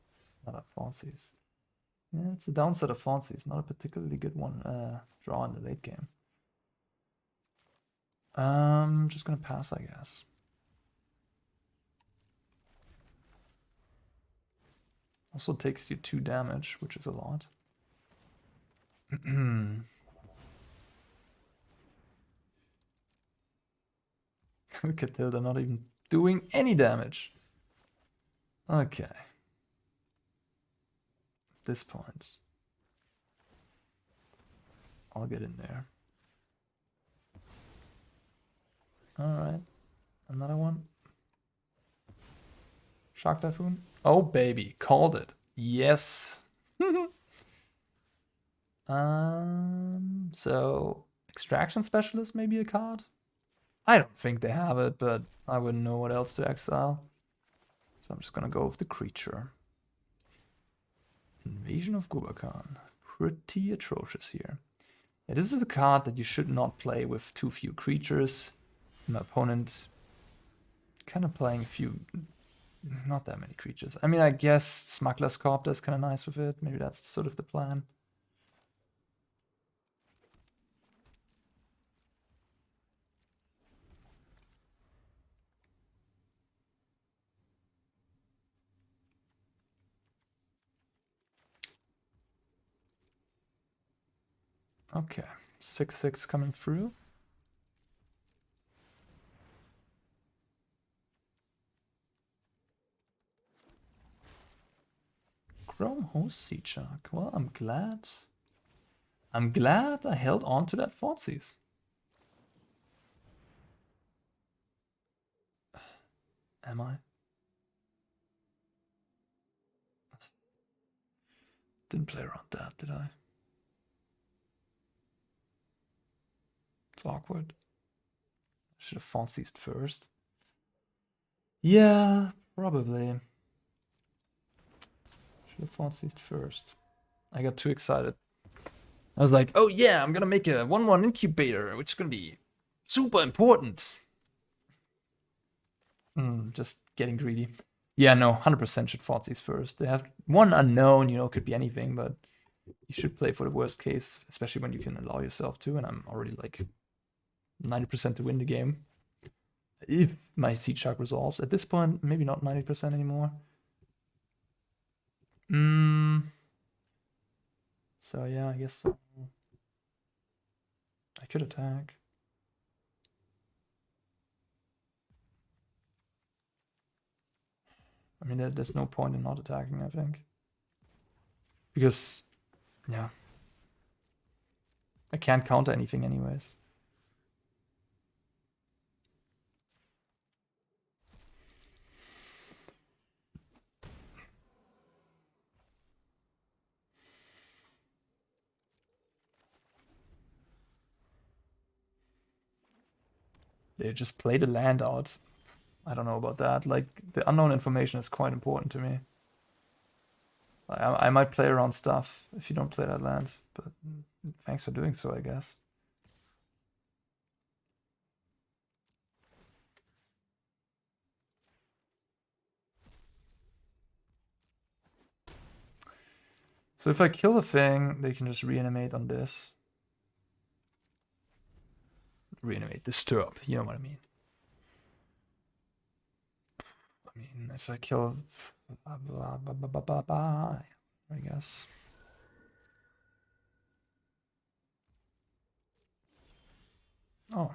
Not a Thoughtseize. Yeah, it's the downside of Thoughtseize. Not a particularly good one draw in the late game. Just gonna pass, I guess. Also takes you 2 damage, which is a lot. Catilda not even doing any damage. Okay. At this point, I'll get in there. Alright. Another one. Shark Typhoon. Oh, baby. Called it. Yes. So, Extraction Specialist may be a card. I don't think they have it, but I wouldn't know what else to exile. So I'm just gonna go with the creature. Invasion of Gubakhan. Pretty atrocious here. Yeah, this is a card that you should not play with too few creatures. My opponent kind of playing a few Not that many creatures. I mean, I guess Smuggler's Copter is kind of nice with it. Maybe that's sort of the plan. Okay, 6/6 coming through. Chrome Host Seedshark. Well, I'm glad I held on to that Thoughtseize. Am I? Didn't play around that, did I? It's awkward. Should have Thoughtseized first. Yeah, probably. Should have Thoughtseized first. I got too excited. I was like, oh yeah, I'm gonna make a 1/1 incubator, which is gonna be super important. Just getting greedy. Yeah, no, 100% should Thoughtseize first. They have one unknown, you know, could be anything, but you should play for the worst case, especially when you can allow yourself to, and I'm already like 90% to win the game. If my Seedshark resolves. At this point, maybe not 90% anymore. So yeah, I guess so. I could attack. I mean, there's no point in not attacking, I think. Because, yeah. I can't counter anything anyways. They just play the land out. I don't know about that. Like, the unknown information is quite important to me. I might play around stuff if you don't play that land, but thanks for doing so, I guess. So if I kill a thing, they can just reanimate on this. Reanimate, disturb, you know what I mean. I mean, if I kill... I guess. Oh.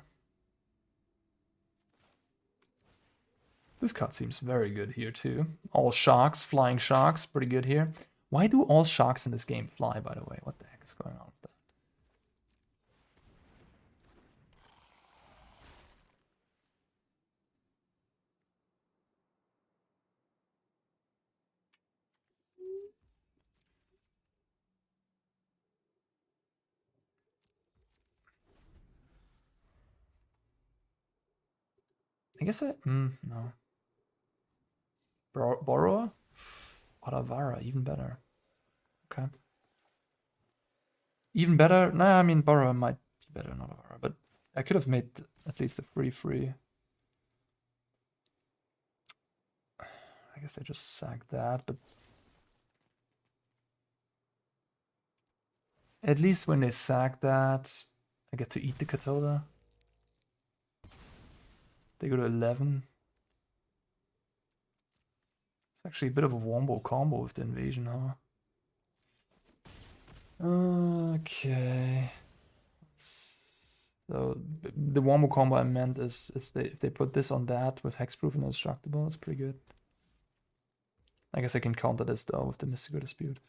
This card seems very good here too. All sharks, flying sharks, pretty good here. Why do all sharks in this game fly, by the way? What the heck is going on with that? I guess no. Boros? Otawara, even better. Okay. Even better? Nah, I mean, Boros might be better than Otawara, but I could have made at least a 3/3. I guess I just sacked that, but at least when they sack that, I get to eat the Katoda. They go to 11. It's actually a bit of a wombo combo with the invasion, huh? Okay. So the wombo combo I meant is if they put this on that with hexproof and indestructible, it's pretty good. I guess I can counter this though with the Mystical Dispute.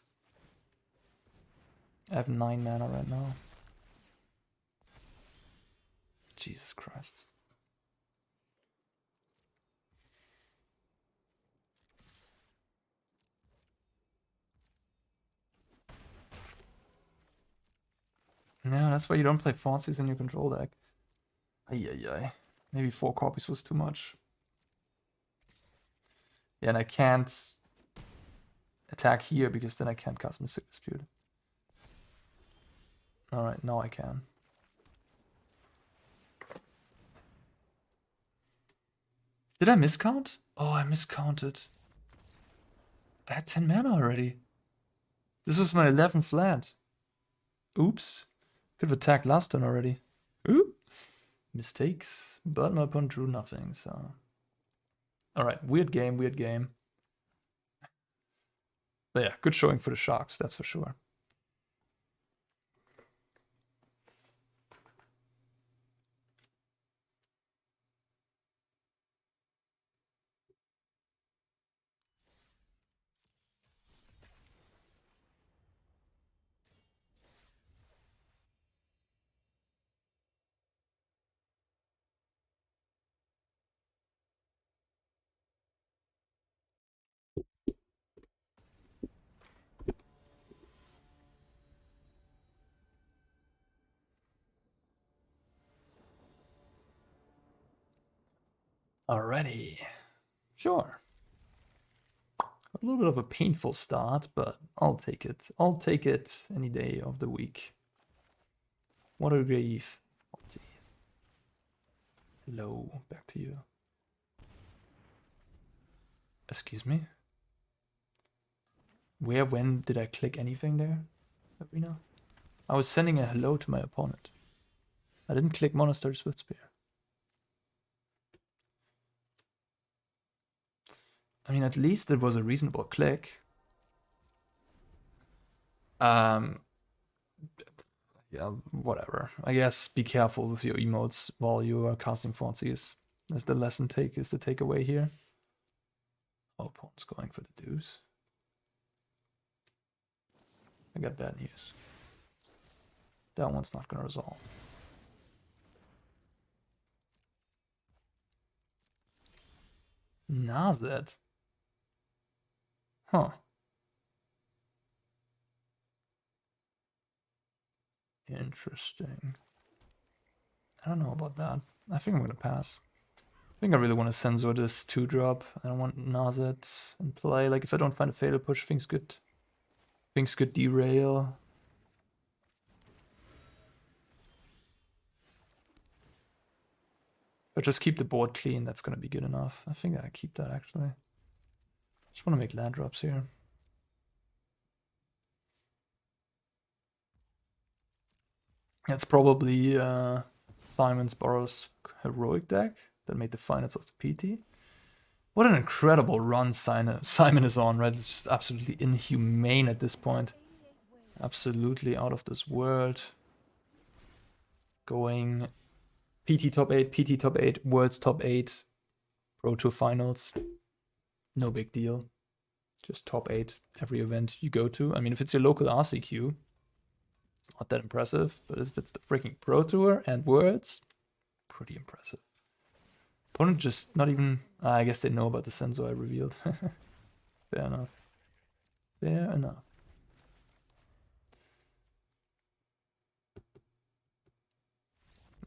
I have 9 mana right now. Jesus Christ. Yeah, that's why you don't play Thoughtseize in your control deck. Ay. Maybe 4 copies was too much. Yeah, and I can't attack here because then I can't cast Mystic Dispute. Alright, now I can. Did I miscount? Oh, I miscounted. I had 10 mana already. This was my 11th land. Oops. Could have attacked last turn already. Ooh. Mistakes, but my opponent drew nothing, so. Alright, weird game, weird game. But yeah, good showing for the Sharks, that's for sure. Alrighty. Sure. A little bit of a painful start, but I'll take it. I'll take it any day of the week. Watery Grave. Let's see. Hello, back to you. Excuse me? Where, when did I click anything there, Arena? I was sending a hello to my opponent. I didn't click Monastery Swiftspear. I mean, at least it was a reasonable click. Yeah, whatever. I guess be careful with your emotes while you are casting Thoughtseize. That's the lesson is the takeaway here. Oh, opponent's going for the Deduce. I got bad news. That one's not gonna resolve. Narset? Huh. Interesting. I don't know about that. I think I'm gonna pass. I think I really want to censor this 2-drop. I don't want Narset in play. Like, if I don't find a fatal push, things could derail. But just keep the board clean, that's gonna be good enough. I think I keep that actually. Just want to make land drops here. That's probably Simon's Boros heroic deck that made the finals of the PT. What an incredible run Simon is on, right? It's just absolutely inhumane at this point. Absolutely out of this world. Going PT top 8, PT top 8, Worlds top 8, Pro Tour finals. No big deal. Just top 8 every event you go to. I mean, if it's your local RCQ, it's not that impressive. But if it's the freaking Pro Tour and Worlds, pretty impressive. Opponent just not even... I guess they know about the Censor I revealed. Fair enough. Fair enough.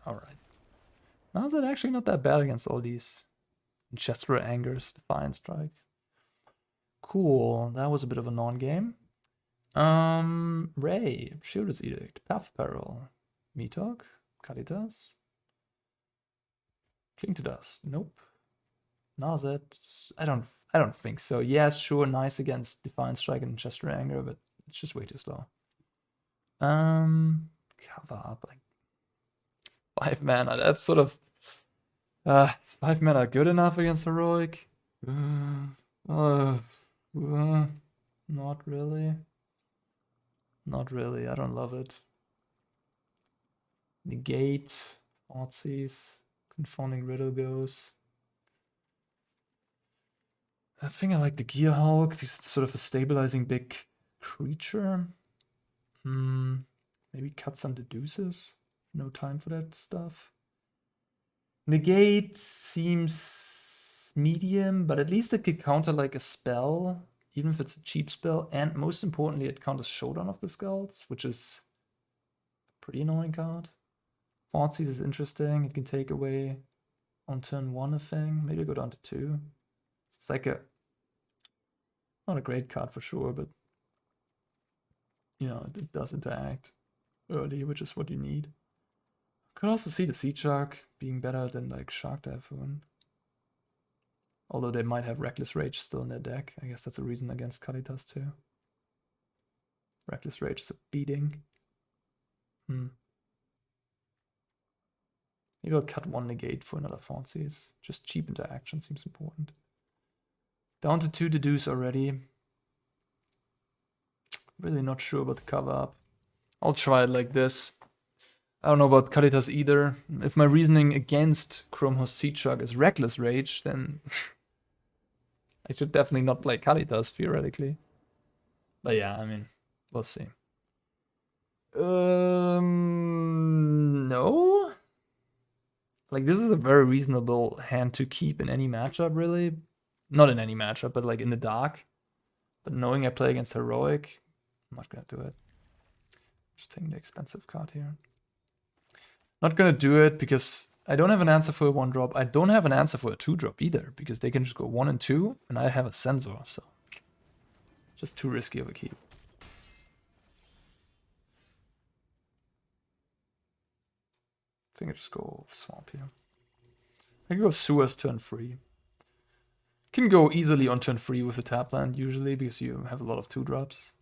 Alright. Now is it actually not that bad against all these Chester Angers, Defiant Strikes? Cool. That was a bit of a non-game. Ray, Sheoldred's Edict, Path of Peril, Meathook, Kalitas, Cling to Dust, nope. Narset, I don't think so. Yes, sure, nice against Defiant Strike and Chester Anger, but it's just way too slow. Cover up like 5 mana. That's sort of is 5 mana good enough against heroic? Not really. Not really. I don't love it. Negate, Thoughtseize, Confounding Riddle goes. I think I like the Gearhulk because it's sort of a stabilizing big creature. Maybe cut some Deduces. No time for that stuff. Negate seems medium, but at least it could counter like a spell, even if it's a cheap spell. And most importantly, it counters Showdown of the Skulls, which is a pretty annoying card. Thoughtseize is interesting. It can take away on turn 1 a thing. Maybe go down to 2. It's like not a great card for sure, but you know, it does interact early, which is what you need. Could also see the Seedshark being better than like Shark Typhoon. Although they might have Reckless Rage still in their deck. I guess that's a reason against Kalitas too. Reckless Rage is a beating. Maybe I'll cut one Negate for another Thoughtseize. Just cheap interaction seems important. Down to 2 Deduce already. Really not sure about the cover up. I'll try it like this. I don't know about Kalitas either. If my reasoning against Chromhost Seedshark is Reckless Rage, then I should definitely not play Kalitas, theoretically. But yeah, I mean, we'll see. No? Like, this is a very reasonable hand to keep in any matchup, really. Not in any matchup, but like in the dark. But knowing I play against Heroic, I'm not gonna do it. Just taking the expensive card here. Not gonna do it because I don't have an answer for a 1-drop. I don't have an answer for a 2-drop either, because they can just go 1 and 2, and I have a Censor, so just too risky of a keep. I think I just go Swamp here. I can go Sewers turn 3. Can go easily on turn 3 with a tap land usually, because you have a lot of 2-drops.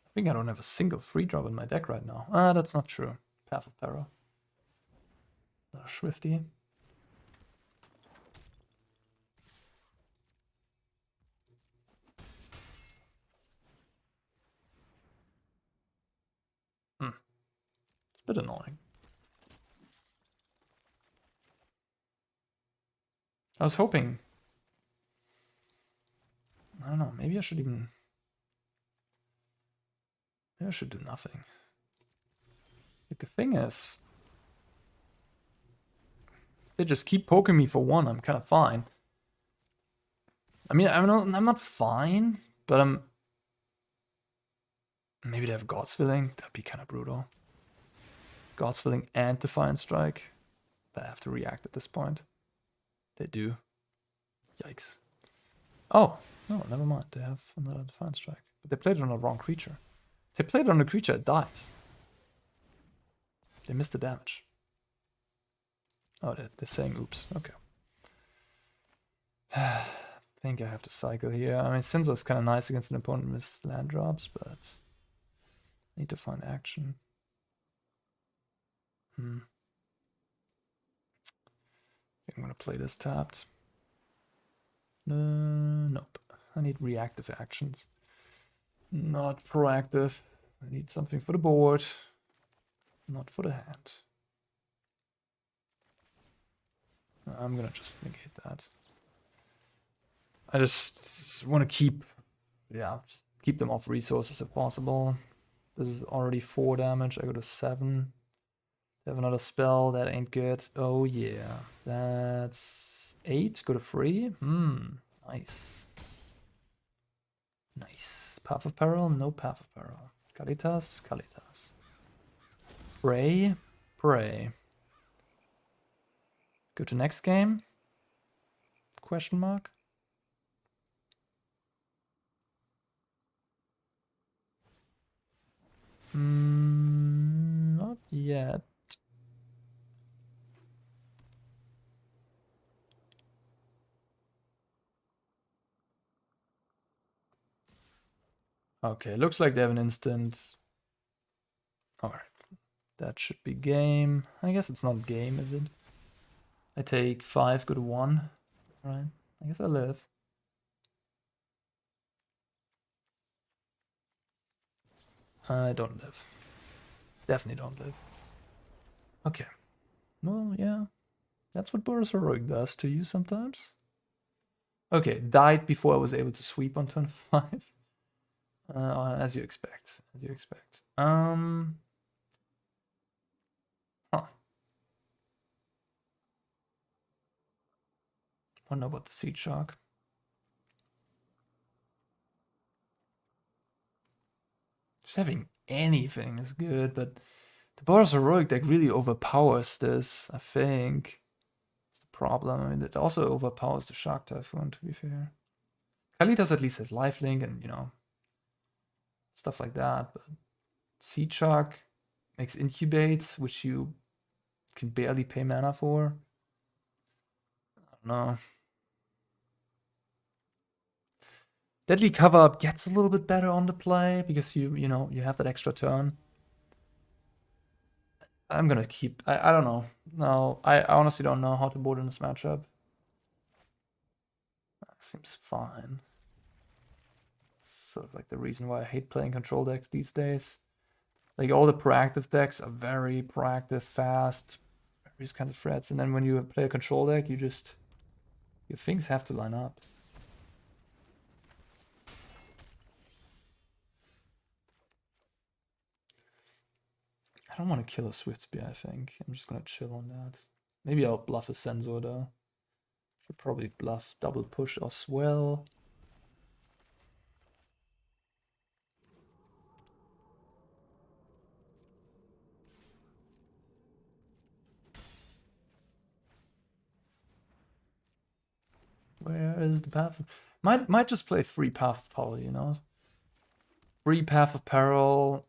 I think I don't have a single 3-drop in my deck right now. Ah, that's not true. Path of Peril. Swifty. It's a bit annoying. I was hoping. I don't know, maybe I should even. Maybe I should do nothing. Like, the thing is, they just keep poking me for 1. I'm kind of fine. I mean, I'm not fine, but I'm. Maybe they have God's Filling. That'd be kind of brutal. God's Filling and Defiant Strike. But I have to react at this point. They do. Yikes. Oh, no, never mind. They have another Defiant Strike. But they played it on the wrong creature. They played it on a creature that dies. They missed the damage. Oh, they're saying oops. Okay. I think I have to cycle here. I mean, Censor is kind of nice against an opponent with land drops, but I need to find action. I'm going to play this tapped. Nope. I need reactive actions. Not proactive. I need something for the board. Not for the hand. I'm going to just negate that. I just want to keep them off resources if possible. This is already 4 damage. I go to 7. They have another spell. That ain't good. Oh yeah. That's 8. Go to 3. Nice. Nice. Path of Peril? No Path of Peril. Kalitas? Kalitas. Pray? Pray. Go to next game? Question mark? Not yet. Okay, looks like they have an instant. Alright. That should be game. I guess it's not game, is it? I take 5, go to 1. Alright. I guess I live. I don't live. Definitely don't live. Okay. Well, yeah. That's what Boros Heroic does to you sometimes. Okay, died before I was able to sweep on turn 5. As you expect. As you expect. Huh. Wonder about the Seedshark. Just having anything is good, but the Boros Heroic deck really overpowers this, I think. That's the problem. I mean, it also overpowers the Shark Typhoon, to be fair. Kalitas at least has lifelink and, you know, stuff like that, but Seedshark makes incubates, which you can barely pay mana for. I don't know. Deadly Cover Up gets a little bit better on the play because you know, you have that extra turn. I'm gonna keep... I don't know. No, I honestly don't know how to board in this matchup. That seems fine. Sort of like the reason why I hate playing control decks these days. Like, all the proactive decks are very proactive, fast, these kinds of threats. And then when you play a control deck, you just... your things have to line up. I don't want to kill a Swift Spear, I think. I'm just gonna chill on that. Maybe I'll bluff a Censor, though. Should probably bluff double push as well. Where is the path? Might just play free Path of Peril, you know? Free Path of Peril.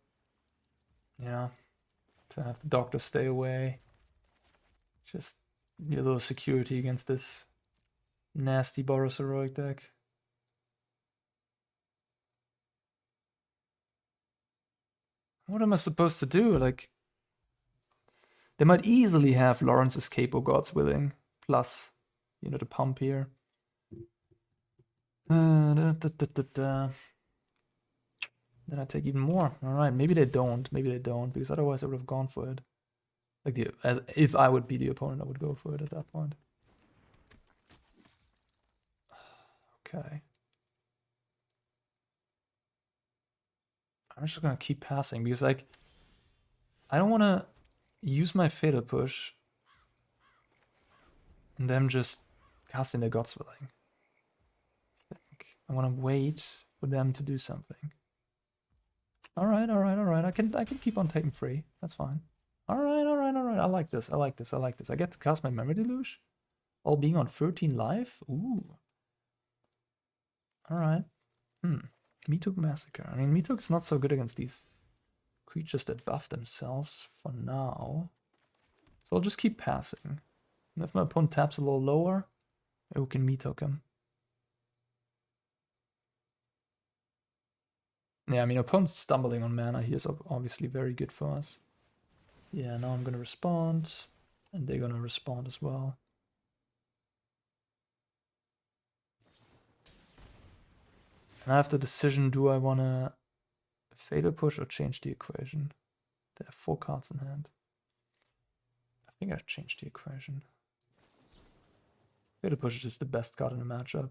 Yeah. To have the Doctor stay away. Just a little security against this nasty Boros heroic deck. What am I supposed to do? Like, they might easily have Lawrence's Capo, God's willing, plus, you know, the pump here. Then I take even more. All right, maybe they don't. Maybe they don't, because otherwise I would have gone for it. Like, if I would be the opponent, I would go for it at that point. Okay. I'm just gonna keep passing because, like, I don't want to use my Fatal Push and then just casting the God's Willing. I want to wait for them to do something. All right. I can keep on taking free. That's fine. All right. I like this. I get to cast my Memory Deluge, all being on 13 life. Ooh. All right. Meathook Massacre. I mean, Meathook's not so good against these creatures that buff themselves for now. So I'll just keep passing. And if my opponent taps a little lower, we can Meathook him. Yeah, I mean, opponent's stumbling on mana here is obviously very good for us. Yeah, now I'm gonna respond, and they're gonna respond as well. And I have the decision, do I wanna Fatal Push or change the equation? They have 4 cards in hand. I think I changed the equation. Fatal Push is just the best card in the matchup.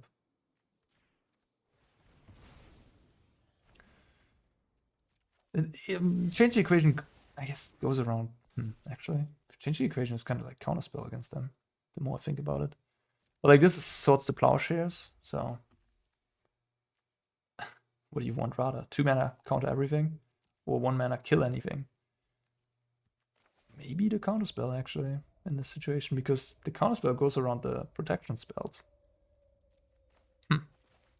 Change the equation, I guess, goes around. Actually, change the equation is kind of like counterspell against them, the more I think about it. But like, this is Swords to Plowshares, so what do you want rather? 2 mana counter everything, or 1 mana kill anything? Maybe the counterspell actually in this situation, because the counterspell goes around the protection spells.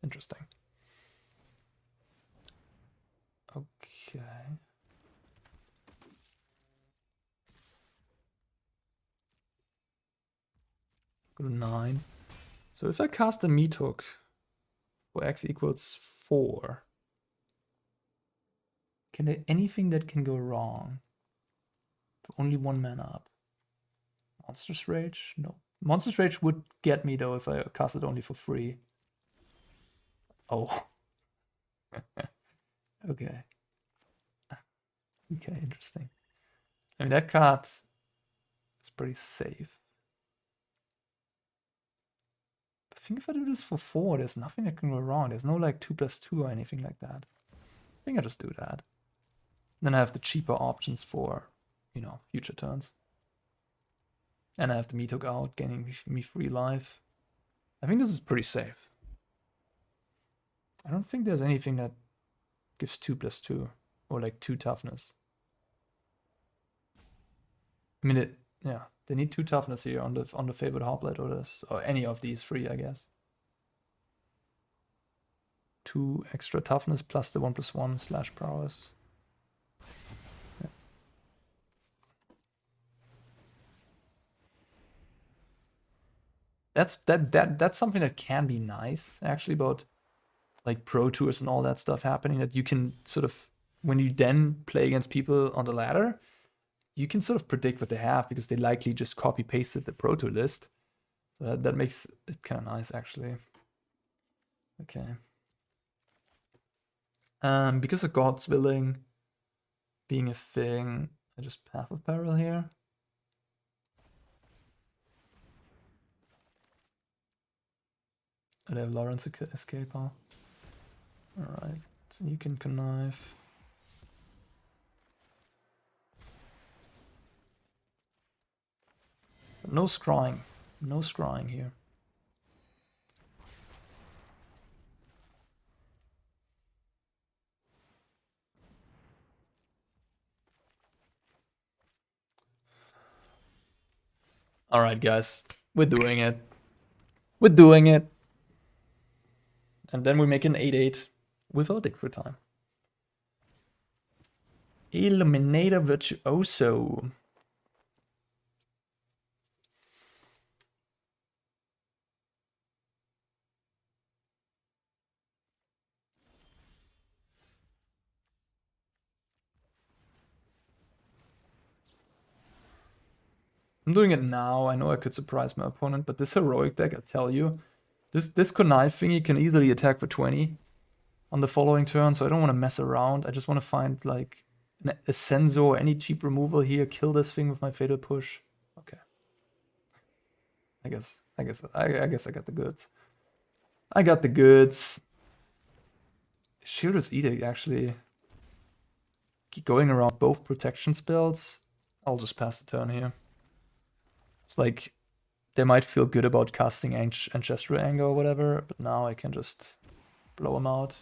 Interesting. Okay. Go to 9. So if I cast a Meathook for X equals 4, can there anything that can go wrong? Only 1 mana up. Monstrous Rage? No. Monstrous Rage would get me though if I cast it only for free. Oh. Okay. Okay, interesting. I mean, that card is pretty safe. I think if I do this for 4, there's nothing that can go wrong. There's no like 2+2 or anything like that. I think I just do that. Then I have the cheaper options for, you know, future turns. And I have the Meathook out, gaining me free life. I think this is pretty safe. I don't think there's anything that gives 2+2 or like 2 toughness. I mean, yeah, they need 2 toughness here on the favorite Hoplite or any of these 3, I guess. 2 extra toughness plus the 1+1 / prowess. Yeah. That's something that can be nice actually, but like Pro Tours and all that stuff happening, that you can sort of, when you then play against people on the ladder, you can sort of predict what they have because they likely just copy pasted the Pro Tour list. So that makes it kind of nice, actually. Okay. Because of God's Willing being a thing, I just Path of Peril here. I have Lawrence escape, huh? Alright, you can connive. No scrying. No scrying here. Alright, guys. We're doing it. We're doing it. And then we make an 8-8 with Edict for time. Illuminator Virtuoso. I'm doing it now. I know I could surprise my opponent, but this heroic deck, I tell you, this connive thingy can easily attack for 20 on the following turn, so I don't want to mess around. I just want to find like a Censor, any cheap removal here, kill this thing with my Fatal Push. Okay. I guess I got the goods. I got the goods. Sheoldred's Edict actually going around both protection spells. I'll just pass the turn here. It's like they might feel good about casting Ancestral Anger or whatever, but now I can just blow them out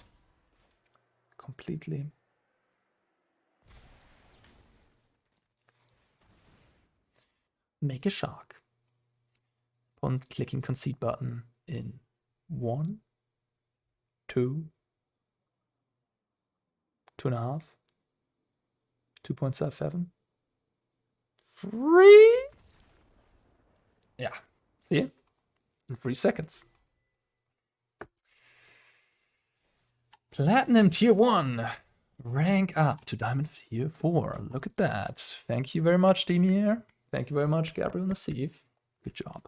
completely. Make a shark. Upon clicking concede button in 1, 2, 2.5, 2.77, 3. Yeah, see? In 3 seconds. Platinum tier 1. Rank up to Diamond tier 4. Look at that. Thank you very much, Dimir. Thank you very much, Gabriel Nassif. Good job.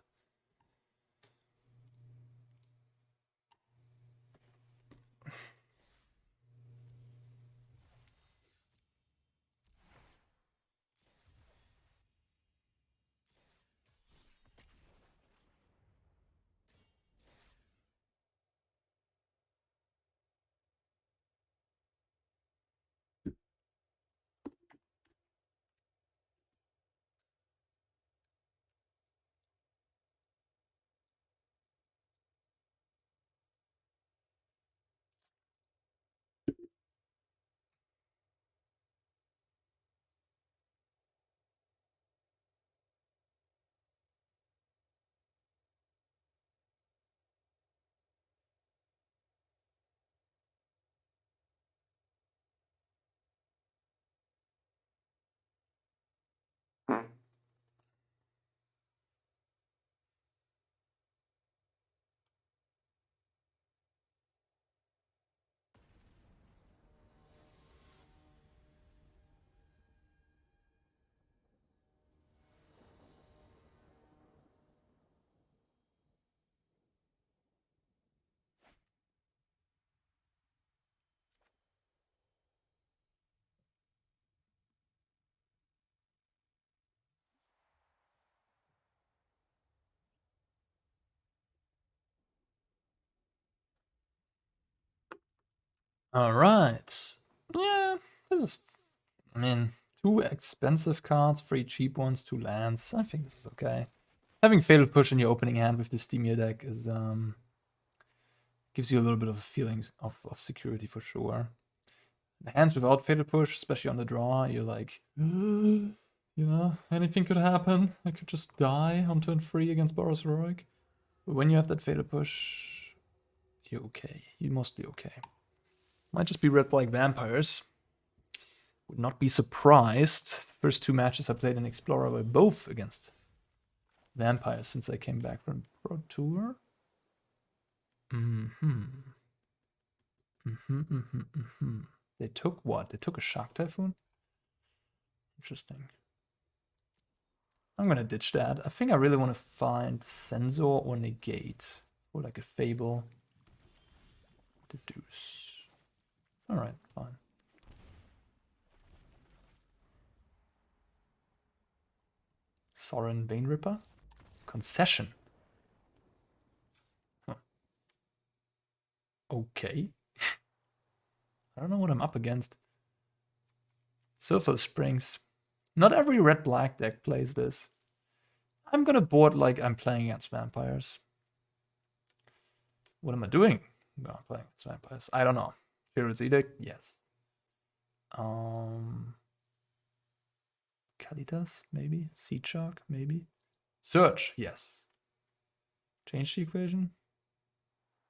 All right. Yeah, this is, I mean, 2 expensive cards, 3 cheap ones, 2 lands. I think this is okay. Having Fatal Push in your opening hand with this Dimir deck is gives you a little bit of a feeling of security for sure. The hands without Fatal Push, especially on the draw, you're like, you know, anything could happen. I could just die on turn 3 against Boros Heroic. But when you have that Fatal Push, you're okay. You're mostly okay. Might just be red-black vampires. Would not be surprised. The first 2 matches I played in Explorer were both against vampires since I came back from Pro Tour. They took what? They took a Shark Typhoon? Interesting. I'm gonna ditch that. I think I really want to find Censor or Negate. Or like a Fable. Deduce. Alright, fine. Soaring Vein Ripper? Concession. Huh. Okay. I don't know what I'm up against. Sulfur Springs. Not every red-black deck plays this. I'm gonna board like I'm playing against vampires. What am I doing? No, I'm playing against vampires. I don't know. Hero's Edict? Yes. Kalitas? Maybe? Seedshark? Maybe? Search? Yes. Change the equation?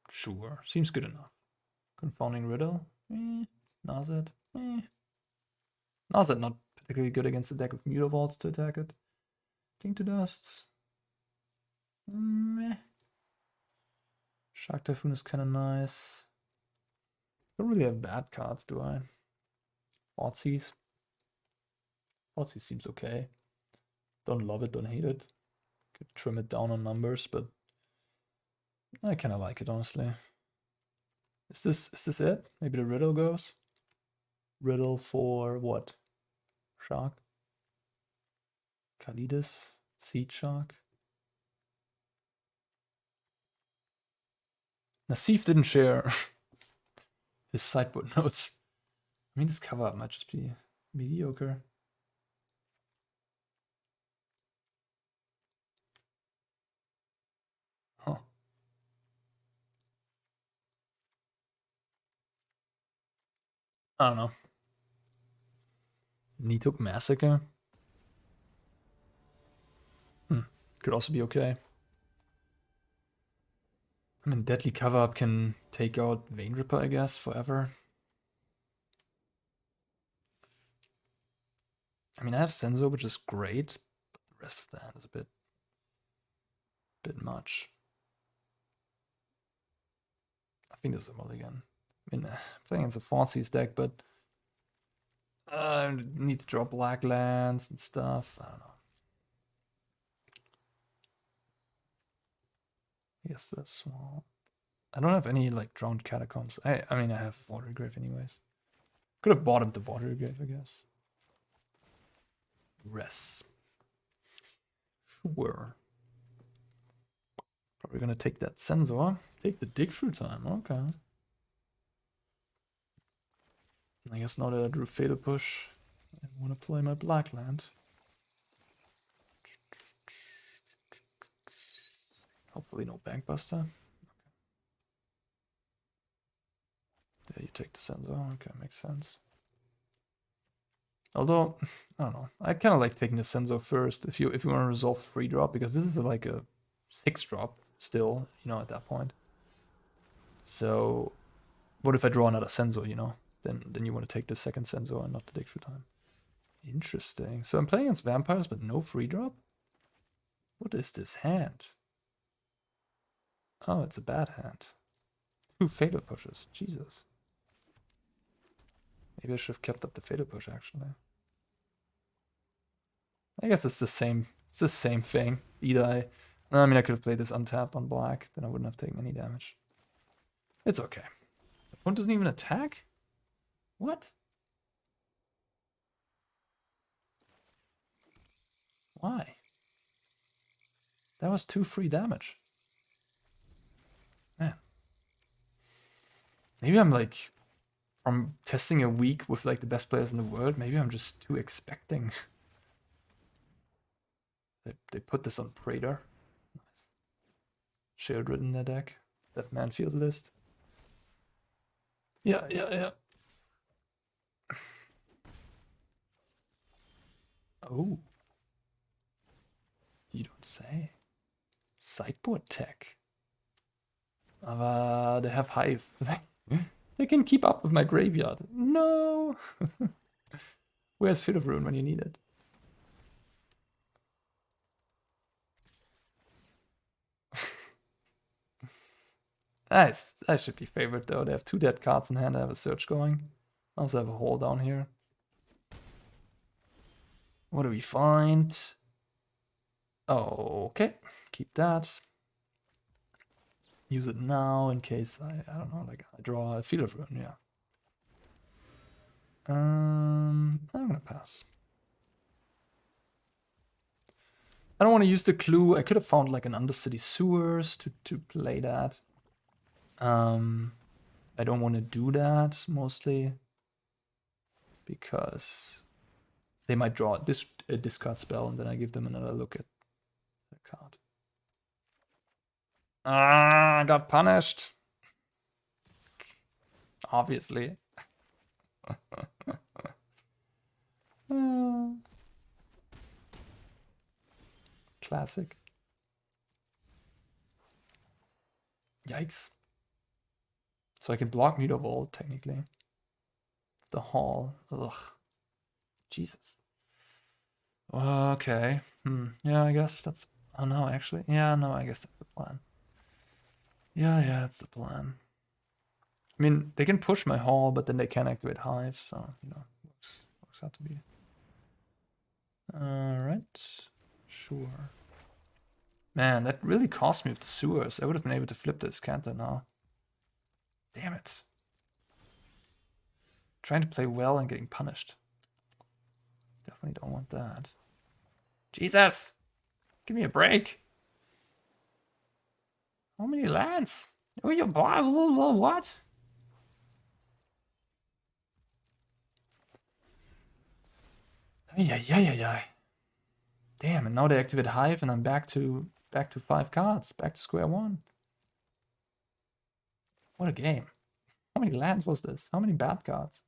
Sure. Seems good enough. Confounding Riddle? Narset? Narset not particularly good against the deck with Mutavaults to attack it. King to Dusts? Meh. Shark Typhoon is kind of nice. Don't really have bad cards, do I? Thoughtseize. Thoughtseize seems okay. Don't love it, don't hate it. Could trim it down on numbers, but I kind of like it, honestly. Is this it? Maybe the Riddle goes? Riddle for what? Shark? Kalitas? Seedshark? Nassif didn't share his sideboard notes. I mean, this cover up might just be mediocre. Huh. I don't know. Meathook Massacre? Could also be okay. I mean, Deadly Cover-Up can take out Vein Ripper, I guess, forever. I mean, I have Censor, which is great, but the rest of the hand is a bit much. I think this is a mulligan. I mean, playing against a Thoughtseize deck, but I need to draw black lands and stuff. I don't know. I guess that's small. I don't have any like drowned catacombs. I mean, I have Watery Grave anyways. Could have bottomed the Watery Grave, I guess. Res. Sure. Probably gonna take that Censor. Take the dig through time. Okay. I guess now that I drew Fatal Push, I want to play my black land. Hopefully no Bankbuster. Okay. Yeah, you take the Censor. Okay, makes sense. Although, I don't know. I kind of like taking the Censor first if you want to resolve 3-drop, because this is like a 6-drop still, you know, at that point. So, what if I draw another Censor, you know? Then you want to take the second Censor and not the dig through time. Interesting. So I'm playing against vampires, but no 3-drop? What is this hand? Oh, it's a bad hand. 2 Fatal Pushes. Jesus. Maybe I should have kept up the Fatal Push, actually. I guess it's the same. It's the same thing. Either I mean, I could have played this untapped on black, then I wouldn't have taken any damage. It's okay. The opponent doesn't even attack? What? Why? That was 2 free damage. Man. Maybe I'm like, from testing a week with like the best players in the world, maybe I'm just too expecting. They put this on Traitor. Nice. Sheoldred in their deck. That Manfield list. Yeah. Oh. You don't say. Sideboard tech. They have Hive. They can keep up with my graveyard. No! Where's Fit of Ruin when you need it? I should be favored though. They have 2 dead cards in hand. I have a search going. I also have a hole down here. What do we find? Oh, okay. Keep that. Use it now in case I don't know, like I draw a Field of Ruin, yeah. I'm gonna pass. I don't want to use the clue. I could have found like an Undercity Sewers to play that. I don't want to do that mostly because they might draw this discard spell and then I give them another look at the card. I got punished. Obviously. Classic. Yikes. So I can block Mutavault, technically. The Hall. Ugh. Jesus. Okay. Yeah, I guess that's... Oh, no, actually. Yeah, no, I guess that's the plan. Yeah, that's the plan. I mean, they can push my Hall, but then they can activate Hive, so, you know, works out to be. Alright. Sure. Man, that really cost me with the Sewers. I would have been able to flip the Azcanta now. Damn it. Trying to play well and getting punished. Definitely don't want that. Jesus! Give me a break. How many lands? Oh, you what? Yeah. Damn, and now they activate Hive and I'm back to 5 cards. Back to square one. What a game. How many lands was this? How many bad cards?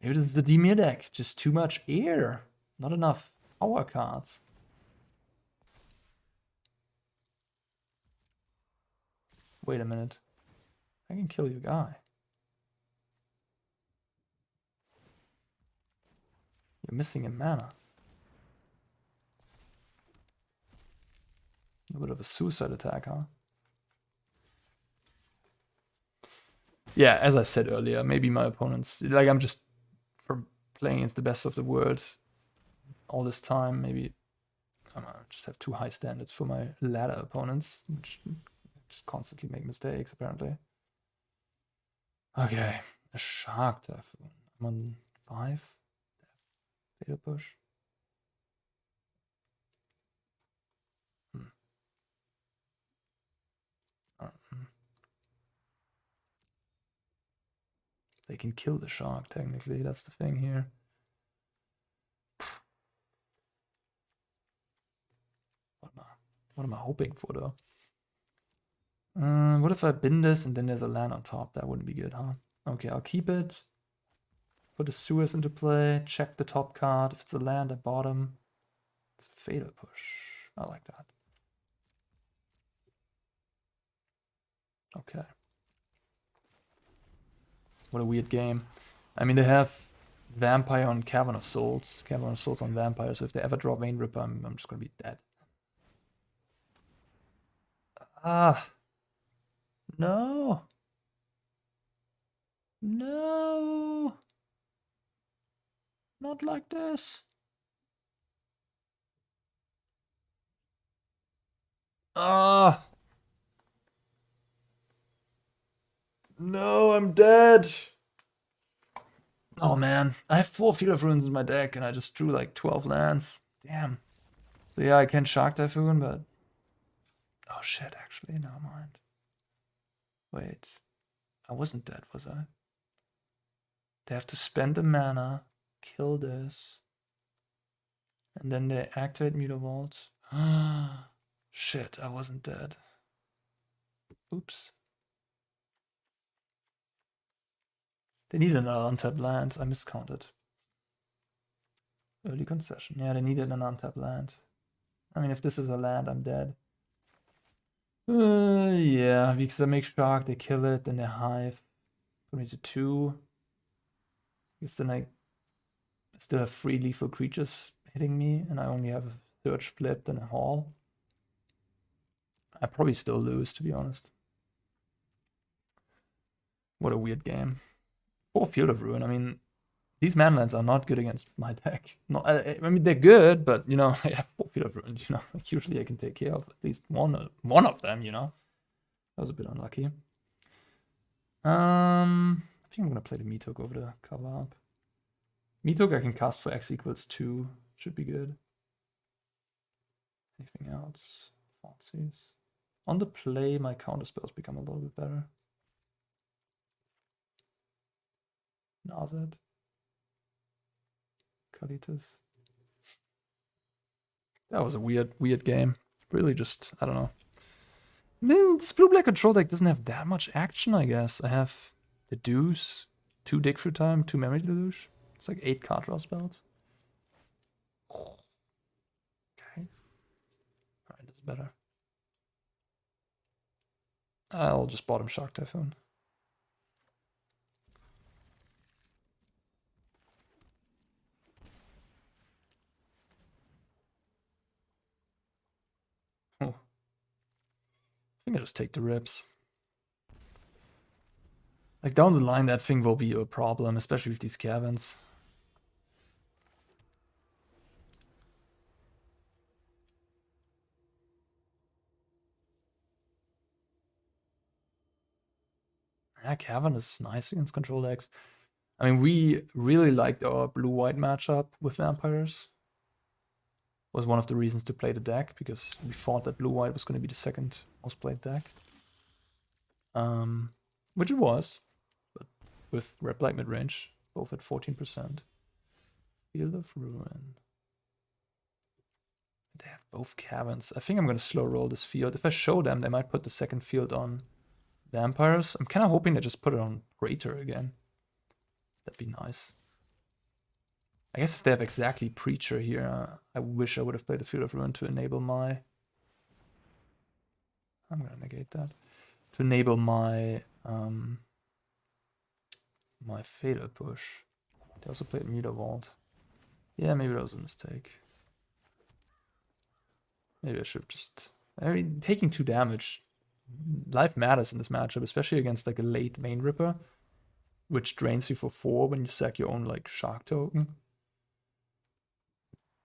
Maybe this is the Dimir deck. Just too much air. Not enough power cards. Wait a minute. I can kill your guy. You're missing a mana. A bit of a suicide attack, huh? Yeah, as I said earlier, maybe my opponents... Like, I'm just... For playing against the best of the world all this time, maybe... I just have too high standards for my ladder opponents, which just constantly make mistakes, apparently. Okay, a Shark Typhoon. I'm on 5. Fatal push. They can kill the shark, technically. That's the thing here. What am I hoping for, though? What if I bin this and then there's a land on top? That wouldn't be good, huh? Okay, I'll keep it. Put the Sewers into play. Check the top card. If it's a land at bottom, it's a fatal push. I like that. Okay. What a weird game. I mean, they have Vampire on Cavern of Souls. Cavern of Souls on Vampire, so if they ever draw Vein Ripper, I'm just gonna be dead. Ah. No. No. Not like this. Ah. No, I'm dead. Oh man, I have 4 Field of Ruins in my deck and I just drew like 12 lands. Damn. So yeah, I can Shark Typhoon, but... Oh shit, actually, never mind. Wait. I wasn't dead, was I? They have to spend the mana, kill this, and then they activate Mutavault. Shit, I wasn't dead. Oops. They need another untapped land. I miscounted. Early concession. Yeah, they needed an untapped land. I mean, if this is a land, I'm dead. Yeah, because I make Shark, they kill it, then they Hive. Put me to 2. Because then I still have 3 lethal creatures hitting me, and I only have a Search flipped and a Haul. I probably still lose, to be honest. What a weird game. 4 Field of Ruin. I mean, these manlands are not good against my deck. No, I mean, they're good, but, you know, I have 4 Field of Ruin, you know. Like, usually I can take care of at least one of them, you know. That was a bit unlucky. I think I'm going to play the Meathook over the cover up. Meathook I can cast for X equals 2. Should be good. Anything else? Thoughtseize. On the play, my counter spells become a little bit better. Narset. Kalitas. That was a weird game. Really just, I don't know. This blue-black control deck doesn't have that much action, I guess. I have Deduce, 2 Dig Through Time, 2 Memory Deluge. It's like 8 card draw spells. Okay. Alright, that's better. I'll just bottom Shark Typhoon. Oh. I think I just take the rips. Like, down the line, that thing will be a problem, especially with these caverns. Yeah, cavern is nice against control decks. I mean, we really liked our blue-white matchup with vampires. Was one of the reasons to play the deck, because we thought that blue-white was going to be the second most played deck. Which it was, but with red black mid-range, both at 14%. Field of Ruin. They have both caverns. I think I'm going to slow roll this field. If I show them, they might put the second field on vampires. I'm kind of hoping they just put it on Traitor again. That'd be nice. I guess if they have exactly Preacher here, I wish I would have played the Field of Ruin to enable my... I'm going to negate that. To enable my my Fatal Push. They also played Meter Vault. Yeah, maybe that was a mistake. Maybe I should just... I mean, taking 2 damage, life matters in this matchup, especially against like a late Vein Ripper, which drains you for 4 when you sack your own like Shark token.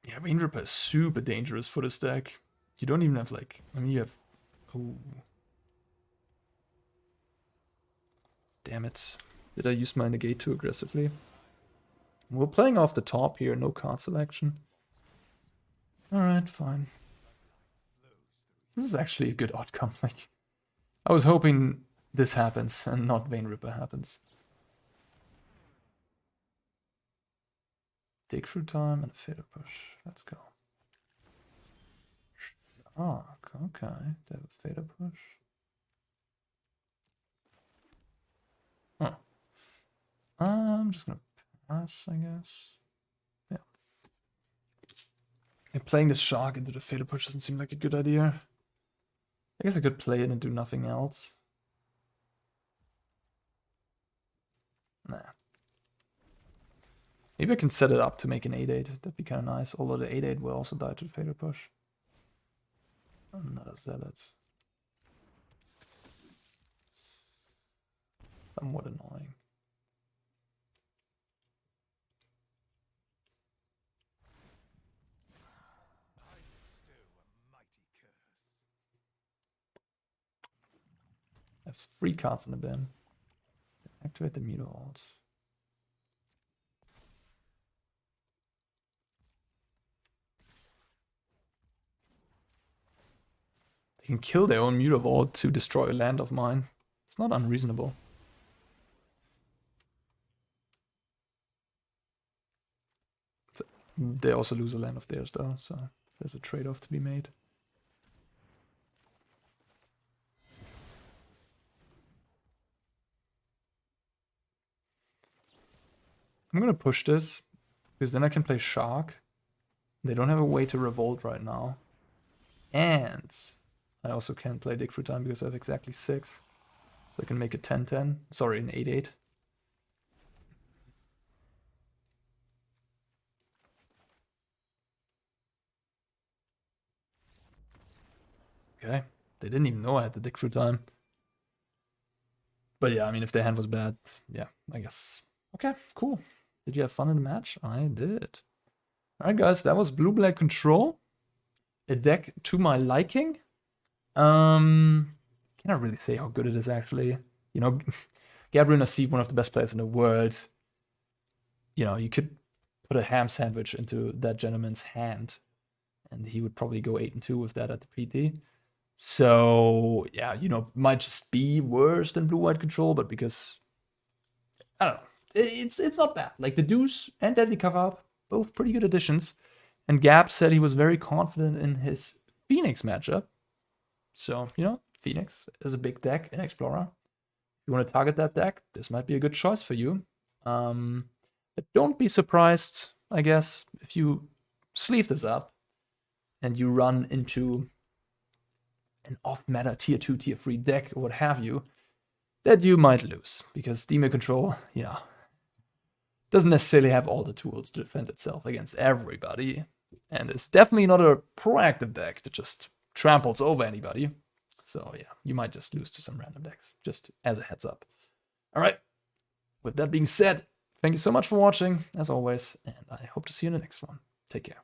Yeah, Vein Ripper is super dangerous for this deck. You don't even have like... I mean, you have... Oh. Damn it. Did I use my Negate too aggressively? We're playing off the top here, no card selection. Alright, fine. This is actually a good outcome. Like, I was hoping this happens and not Vein Ripper happens. Dig Through Time and a Fatal Push. Let's go. Shark, okay. They have a Fatal Push. Huh. I'm just gonna pass, I guess. Yeah. And playing this Shark into the Fatal Push doesn't seem like a good idea. I guess I could play it and do nothing else. Nah. Maybe I can set it up to make an 8-8. That'd be kind of nice. Although the 8-8 will also die to the Fatal Push. Another Zealot. Somewhat annoying. I have 3 cards in the bin. Activate the Meter Vault. They can kill their own Meter Vault to destroy a land of mine. It's not unreasonable. They also lose a land of theirs though, so there's a trade-off to be made. I'm gonna push this, because then I can play Shark. They don't have a way to revolt right now. And I also can play Dig Through Time because I have exactly 6. So I can make a 10-10. Sorry, an 8-8. Okay, They didn't even know I had the dig through time. But yeah, I mean, if their hand was bad, yeah, I guess. Okay, cool. Did you have fun in the match? I did. Alright, guys, that was blue-black control. A deck to my liking. Cannot really say how good it is, actually. You know, Gabriel Nassif, one of the best players in the world. You know, you could put a ham sandwich into that gentleman's hand, and he would probably go 8-2 with that at the PT. So, yeah, you know, might just be worse than blue-white control, but because, I don't know, it's not bad. Like, the Deduce and Deadly Cover-Up, both pretty good additions. And Gab said he was very confident in his Phoenix matchup. So, you know, Phoenix is a big deck in Explorer. If you want to target that deck, this might be a good choice for you. But don't be surprised, I guess, if you sleeve this up and you run into an off-meta tier 2, tier 3 deck, or what have you, that you might lose. Because Dimir Control, you know, doesn't necessarily have all the tools to defend itself against everybody. And it's definitely not a proactive deck that just tramples over anybody. So yeah, you might just lose to some random decks, just as a heads up. Alright, with that being said, thank you so much for watching, as always, and I hope to see you in the next one. Take care.